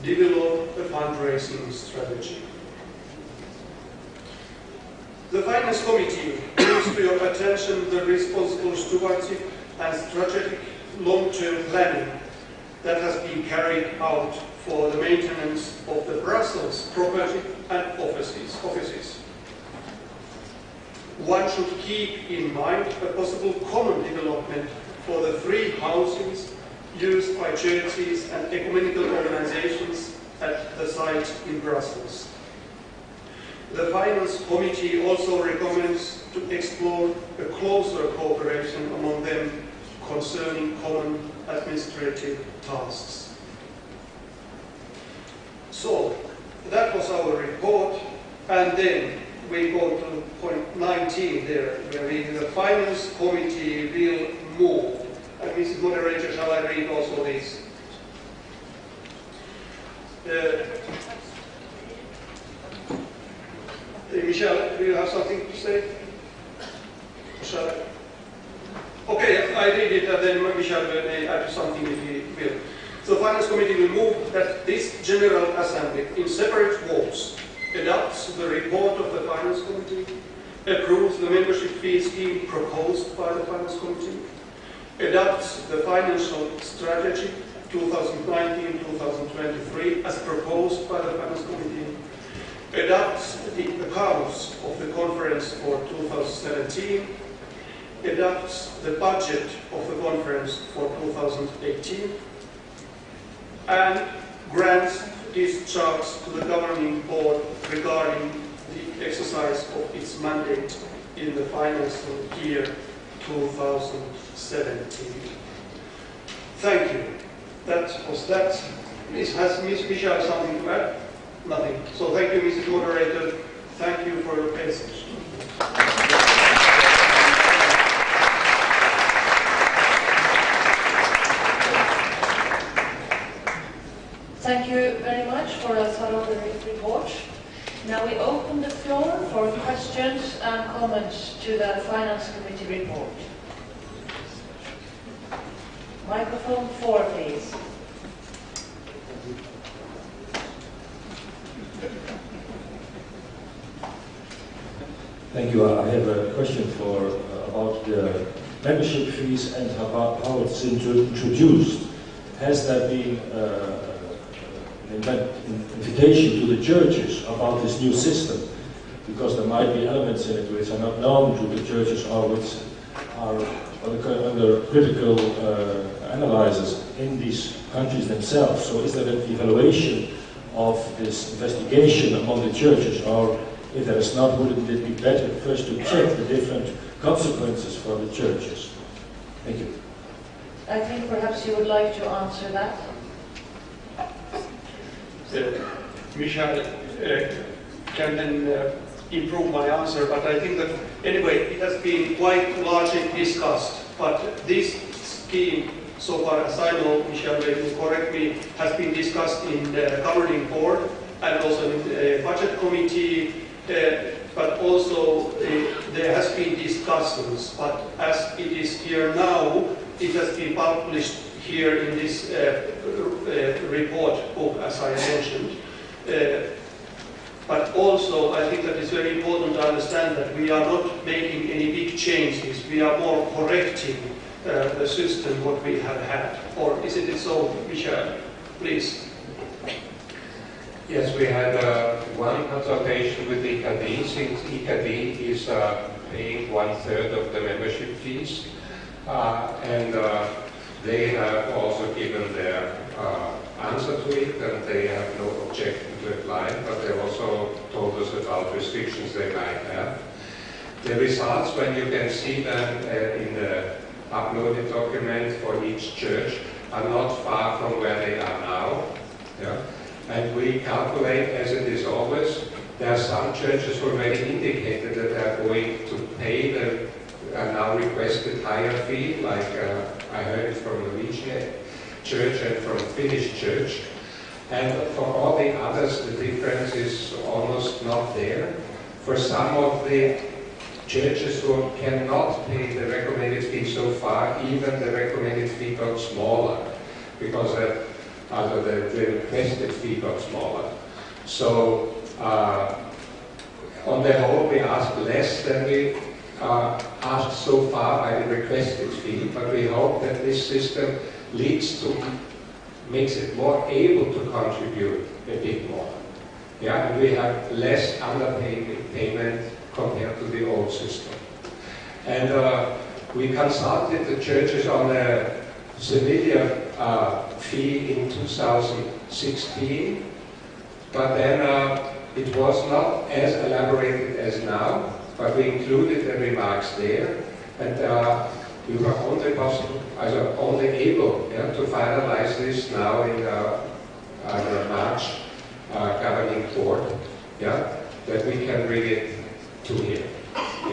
develop a fundraising strategy. The Finance Committee brings to your attention the responsible stewardship and strategic long-term planning that has been carried out for the maintenance of the Brussels property and offices. One should keep in mind a possible common development for the 3 houses used by churches and ecumenical organizations at the site in Brussels. The Finance Committee also recommends to explore a closer cooperation among them concerning common administrative tasks. So, that was our report, and then we go to point 19 there, where the Finance Committee will move. And Mrs. Moderator, shall I read also this? Michelle, do you have something to say? Shall I? Okay, I read it, and then Michelle may add something if he will. So the Finance Committee will move that this General Assembly, in separate votes, adopts the report of the Finance Committee, approves the membership fee scheme proposed by the Finance Committee, adopts the financial strategy 2019-2023 as proposed by the Finance Committee, adopts the accounts of the conference for 2017, adopts the budget of the conference for 2018, and grants discharge to the governing board regarding the exercise of its mandate in the financial year 2017. Thank you. That was that. Has Ms. Michel something to add? Nothing. So thank you, Mrs. Moderator. Thank you for your patience. Thank you very much for a thorough report. Now we open the floor for questions and comments to the Finance Committee report. Microphone 4, please. Thank you. I have a question about the membership fees and how it's introduced. Has there been an invitation to the churches about this new system? Because there might be elements in it which are not known to the churches or which are under critical analysis in these countries themselves. So is there an evaluation of this investigation among the churches, or If there is not, wouldn't it be better first to check the different consequences for the churches? Thank you. I think perhaps you would like to answer that. Michel can then improve my answer, but I think that anyway, it has been quite largely discussed, but this scheme, so far as I know, Michel will correct me, has been discussed in the governing board and also in the budget committee, but also there has been discussions, but as it is here now, it has been published here in this report book, as I mentioned. But also, I think that it's very important to understand that we are not making any big changes. We are more correcting the system what we have had. Or isn't it so, Michel? Please. Yes, we had one consultation with EKD, since EKD is paying 1/3 of the membership fees. And they have also given their answer to it, and they have no objection to apply, but they also told us about restrictions they might have. The results, when you can see them in the uploaded document for each church, are not far from where they are now. Yeah? And we calculate, as it is always, there are some churches who already indicated that they are going to pay the now requested higher fee, like I heard it from Norwegian Church and from Finnish Church. And for all the others, the difference is almost not there. For some of the churches who cannot pay the recommended fee so far, even the recommended fee got smaller, because the requested fee got smaller. So on the whole, we ask less than we asked so far by the requested fee, but we hope that this system makes it more able to contribute a bit more. Yeah, and we have less underpayment compared to the old system. And we consulted the churches on the civilian fee in 2016, but then it was not as elaborated as now, but we included the remarks there, and we were only able to finalize this now in March governing board, that we can bring it to here.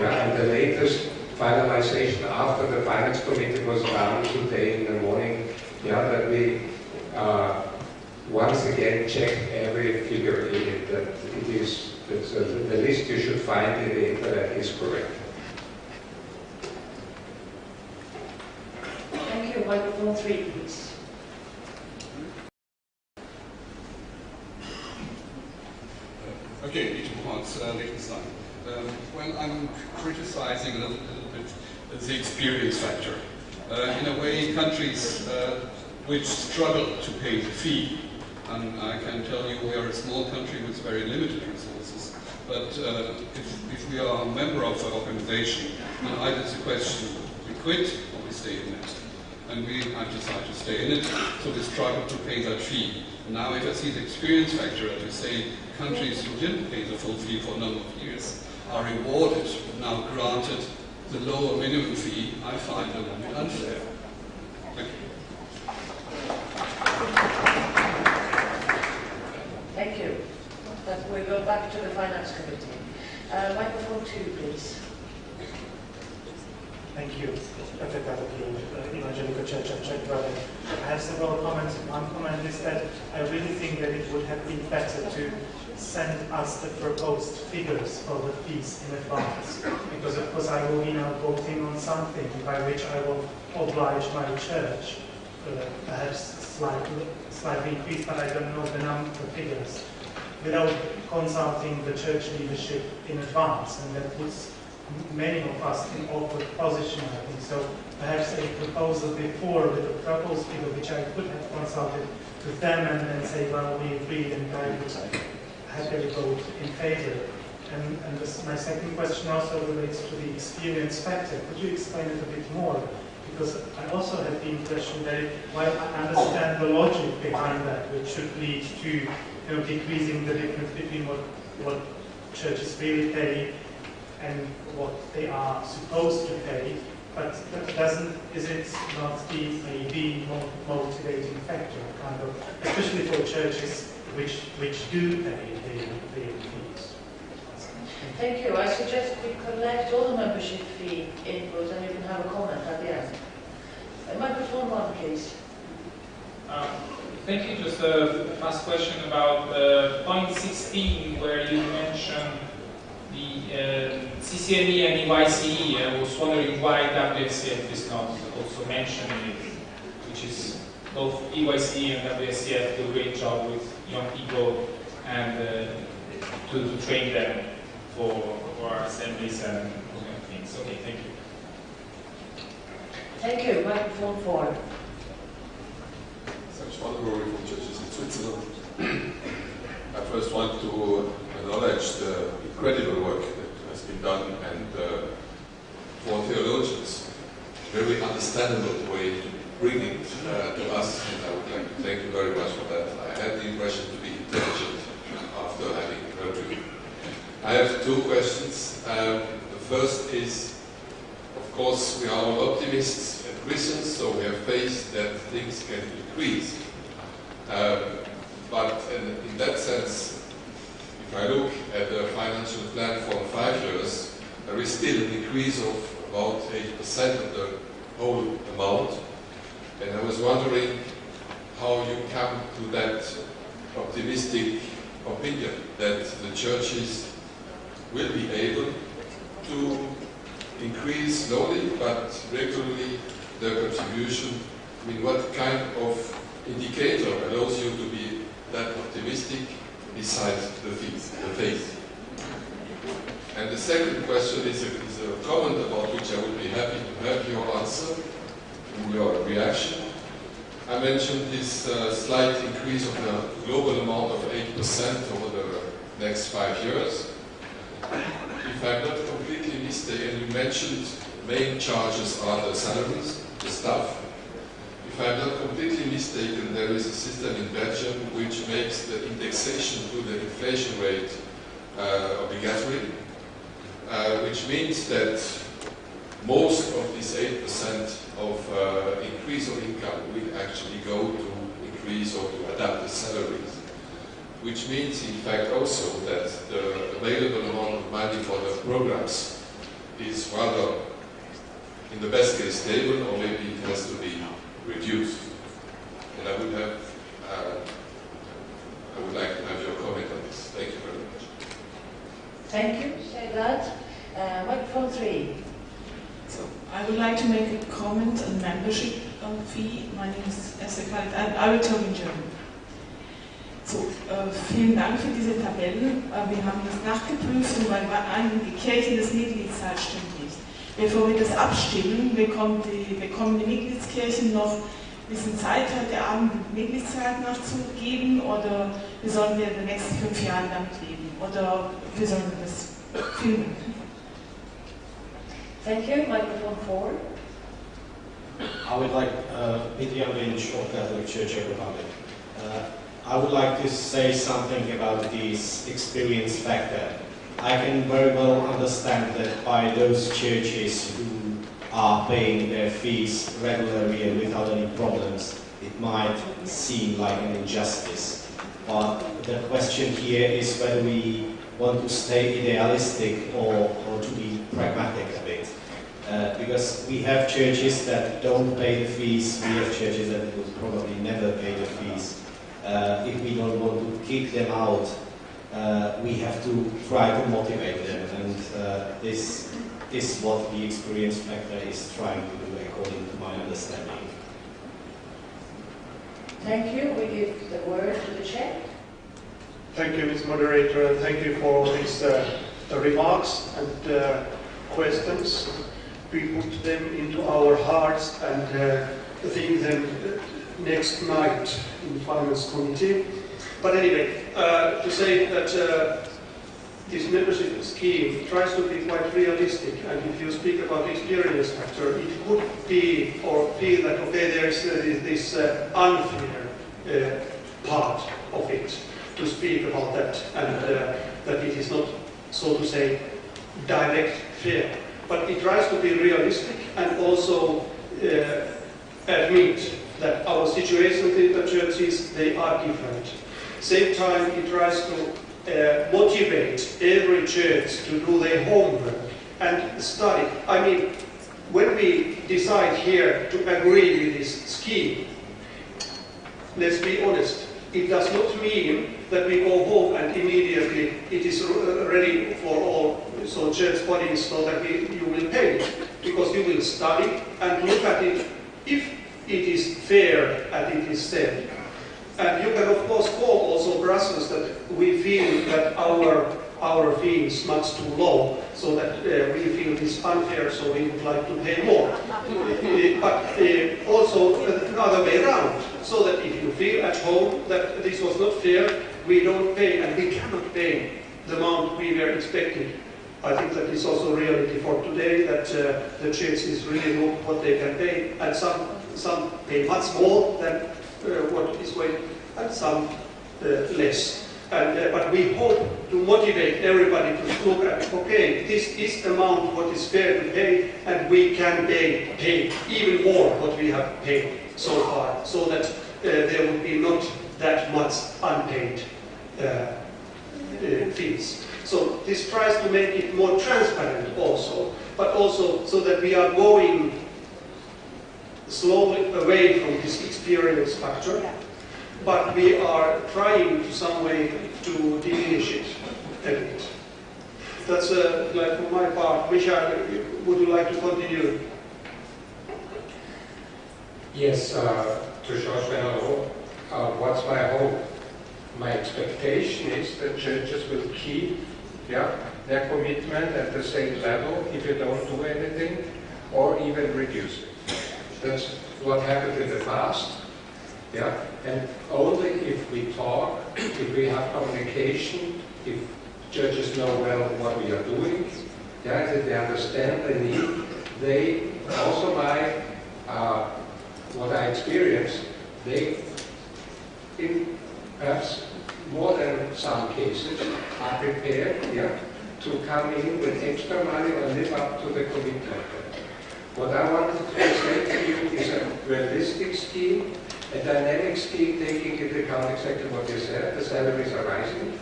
And the latest finalization after the finance committee was done today in the morning, that we once again checked every figure in it, that it is, the list you should find in the internet is correct. Thank you. Microphone 3, please. Okay, Peter Hans, Liechtenstein. Well, I'm criticizing a little bit the experience factor. In a way, countries which struggle to pay the fee, and I can tell you we are a small country with very limited resources, but if we are a member of the organization, then either it's a question we quit or we stay in it. And I've decided to stay in it, so we struggle to pay that fee. Now if I see the experience factor, as you say, countries who didn't pay the full fee for a number of years are rewarded, now granted the lower minimum fee, I find a little bit unfair. Thank you. Thank you. We'll go back to the Finance Committee. Microphone 2, please. Thank you. Evangelical Church of Czech Republic. I have several comments. One comment is that I really think that it would have been better to send us the proposed figures for the fees in advance. Because of course I will be now voting on something by which I will oblige my church, perhaps slightly increase, but I don't know the figures, without consulting the church leadership in advance, and that puts many of us in awkward position, I think. So perhaps a proposal before with a proposed figure which I could have consulted with them and then say, well, we agreed, and I would happily vote in favor. And my second question also relates to the experience factor. Could you explain it a bit more? Because I also have the impression that while I understand the logic behind that, which should lead to decreasing the difference between what churches really pay and what they are supposed to pay, but is it not the motivating factor, kind of, especially for churches which do pay the fees? Thank you. I suggest we collect all the membership fee input and you can have a comment at the end. Microphone one, please. Thank you. Just a fast question about point 16, where you mentioned the CCME and EYCE. I was wondering why WSCF is not also mentioned in it, which is both EYCE and WSCF do a great job with young people and to train them for our assemblies and things. Okay, thank you. Thank you. Microphone 4. Honorary from churches in Switzerland. I first want to acknowledge the incredible work that has been done and for theologians, very understandable way to bring it to us, and I would like to thank you very much for that. I had the impression to be intelligent after having heard you. I have two questions. The first is, of course, we are all optimists and Christians, so we have faith that things can increase. But in that sense, if I look at the financial plan for 5 years, there is still an increase of about 8% of the whole amount. And I was wondering how you come to that optimistic opinion that the churches will be able to increase slowly but regularly their contribution. I mean, what kind of indicator allows you to be that optimistic besides the faith? And the second question is a comment about which I would be happy to have your answer, your reaction. I mentioned this slight increase of the global amount of 8% over the next 5 years. If I'm not completely mistaken, you mentioned main charges are the salaries, the staff. If I'm not completely mistaken, there is a system in Belgium which makes the indexation to the inflation rate obligatory, which means that most of this 8% of increase of income will actually go to increase or to adapt the salaries, which means in fact also that the available amount of money for the programs is rather, in the best case, stable, or maybe it has to be reduced. And I would like to have your comment on this. Thank you very much. Thank you. Say that. Microphone 3. So I would like to make a comment on membership fee. My name is Esther Khalid, and I will talk in German. So, vielen Dank für diese Tabellen. Wir haben das nachgeprüft und bei einigen Kirchen das Mitgliedszahl stimmt nicht. Bevor wir das abstimmen, bekommen die Mitgliedskirchen noch ein bisschen Zeit, heute Abend die Mitgliedszahl nachzugeben, oder wie sollen wir in den nächsten 5 Jahren damit leben? Oder wie sollen wir das filmen? Thank you. Microphone 4. I would like, Peter Lynch of Catholic Church of Republic. I would like to say something about this experience factor. I can very well understand that by those churches who are paying their fees regularly and without any problems, it might seem like an injustice. But the question here is whether we want to stay idealistic or to be pragmatic a bit. Because we have churches that don't pay the fees, we have churches that would probably never pay the fees. If we don't want to kick them out, we have to try to motivate them, and this is what the experience factor is trying to do, according to my understanding. Thank you. We give the word to the chair. Thank you, Ms. Moderator, and thank you for all these remarks and questions. We put them into our hearts and think them next night in the Finance Committee. But anyway, to say that this membership scheme tries to be quite realistic, and if you speak about the experience factor, it could be or feel that, okay, there is this unfair part of it, to speak about that, and that it is not so to say, direct fare. But it tries to be realistic and also admit that our situations in the churches, they are different. Same time, it tries to motivate every church to do their homework and study. I mean, when we decide here to agree with this scheme, let's be honest, it does not mean that we go home and immediately it is ready for all so church bodies so that you will pay it, because you will study and look at it if it is fair and it is said. And you can of course call also Brussels that we feel that our fee is much too low, so that we feel it's unfair, so we would like to pay more. But also the other way around, so that if you feel at home that this was not fair, we don't pay, and we cannot pay the amount we were expecting. I think that is also reality for today, that the churches really know what they can pay, and some pay much more than what is weight, and some less. But we hope to motivate everybody to look at, okay, this is amount what is fair to pay, and we can pay even more what we have paid so far, so that there would be not that much unpaid fees. So this tries to make it more transparent also, but also so that we are going slowly away from this experience factor, but we are trying to some way to diminish it a bit. That's like for my part. Michael, would you like to continue? Yes, to George Venero, what's my hope? My expectation is that churches will keep their commitment at the same level if you don't do anything, or even reduce it. That's what happened in the past. And only if we talk, if we have communication, if churches know well what we are doing, if they understand the need, they also what I experienced, they, in perhaps more than some cases, are prepared to come in with extra money or live up to the commitment. What I wanted to present to you is a realistic scheme, a dynamic scheme taking into account exactly what you said. The salaries are rising.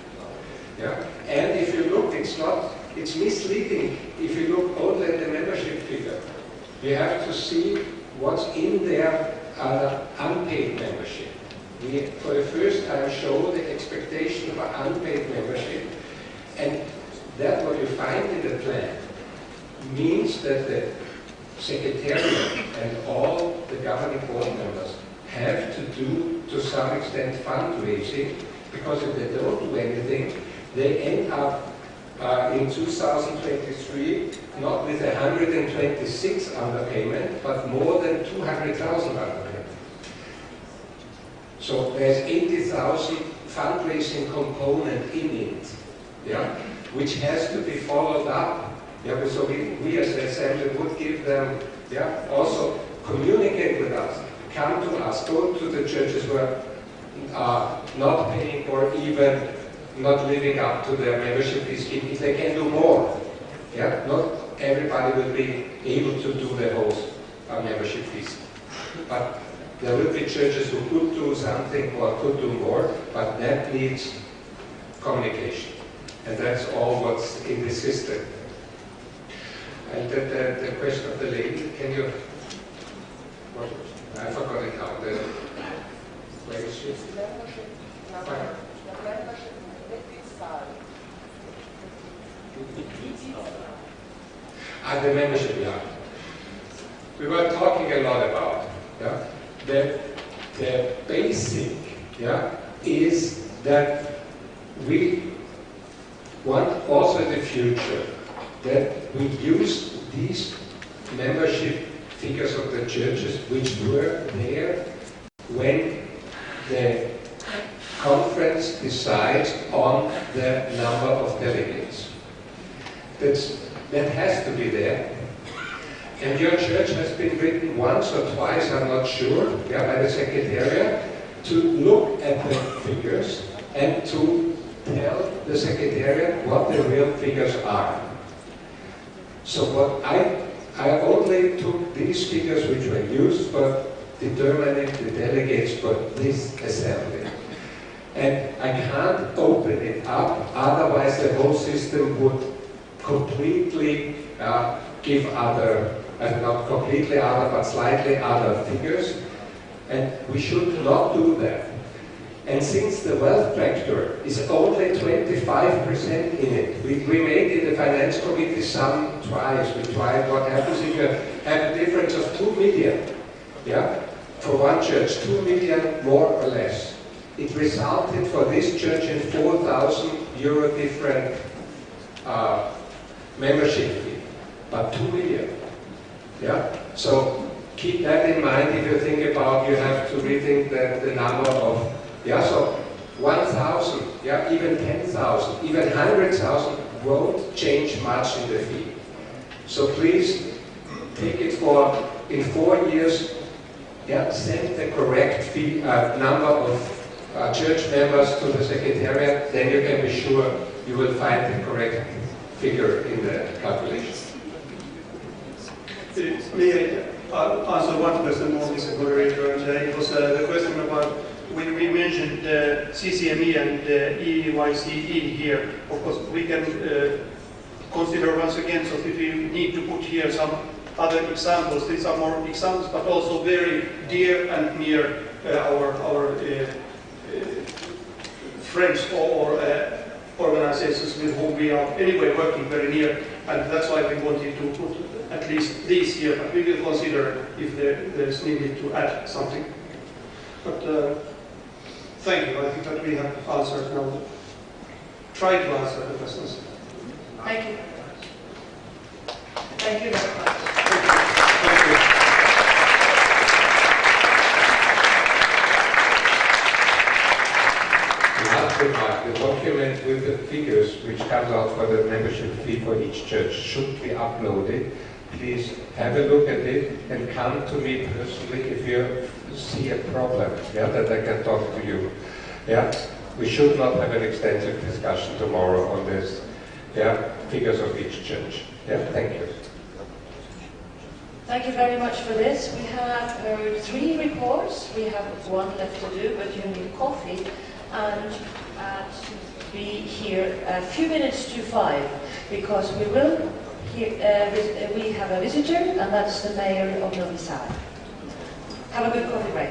And if you look, it's misleading if you look only at the membership figure. You have to see what's in there unpaid membership. We, for the first time, show the expectation for unpaid membership, and that what you find in the plan means that the Secretariat and all the governing board members have to do, to some extent, fundraising, because if they don't do anything, they end up in 2023 not with 126 underpayment, but more than 200,000 underpayment. So there's 80,000 fundraising component in it, which has to be followed up. So we as an assembly would give them, also communicate with us, come to us, go to the churches who are not paying or even not living up to their membership fee scheme, if they can do more. Not everybody will be able to do the whole membership fees. But there will be churches who could do something or could do more, but that needs communication. And that's all what's in the system. And the question of the lady, can you, what, I forgot it now, where is she? The membership, we were talking a lot about, the basic, is that we want also in the future that we use these membership figures of the churches which were there when the conference decides on the number of delegates. That has to be there. And your church has been written once or twice, I'm not sure, by the Secretariat, to look at the figures and to tell the Secretariat what the real figures are. So what I only took these figures which were used for determining the delegates for this assembly. And I can't open it up, otherwise the whole system would completely give other, not completely other, but slightly other figures. And we should not do that. And since the wealth factor is only 25% in it, we made in the finance committee some tries. We tried what happens if you have a difference of 2 million, yeah, for one church, 2 million more or less. It resulted for this church in €4,000 different membership fee, but 2 million, yeah. So keep that in mind if you think about, you have to rethink the number of. Yeah, so 1,000, yeah, even 10,000, even 100,000 won't change much in the fee. So please take it for, in 4 years, yeah, send the correct fee, number of church members to the Secretariat, then you can be sure you will find the correct figure in the calculation. May I answer one question more, Mr. Moderator? And it was the question about, when we mentioned CCME and EYCE here, of course we can consider once again, so if we need to put here some other examples, these are more examples, but also very dear and near our friends or organizations with whom we are anyway working very near, and that's why we wanted to put at least these here, but we will consider if there's needed to add something. But thank you. I think that we have answered now. Try to answer the questions. Thank you. Thank you very much. Thank you. Last remark, the document with the figures which comes out for the membership fee for each church should be uploaded. Please have a look at it and come to me personally if you see a problem, yeah, that I can talk to you. Yeah, we should not have an extensive discussion tomorrow on this, yeah, figures of each church. Yeah, thank you. Thank you very much for this. We have 3 reports. We have 1 left to do, but you need coffee and be here a few minutes to 5, because we will we have a visitor, and that's the mayor of Novi Sad. Have a good coffee break.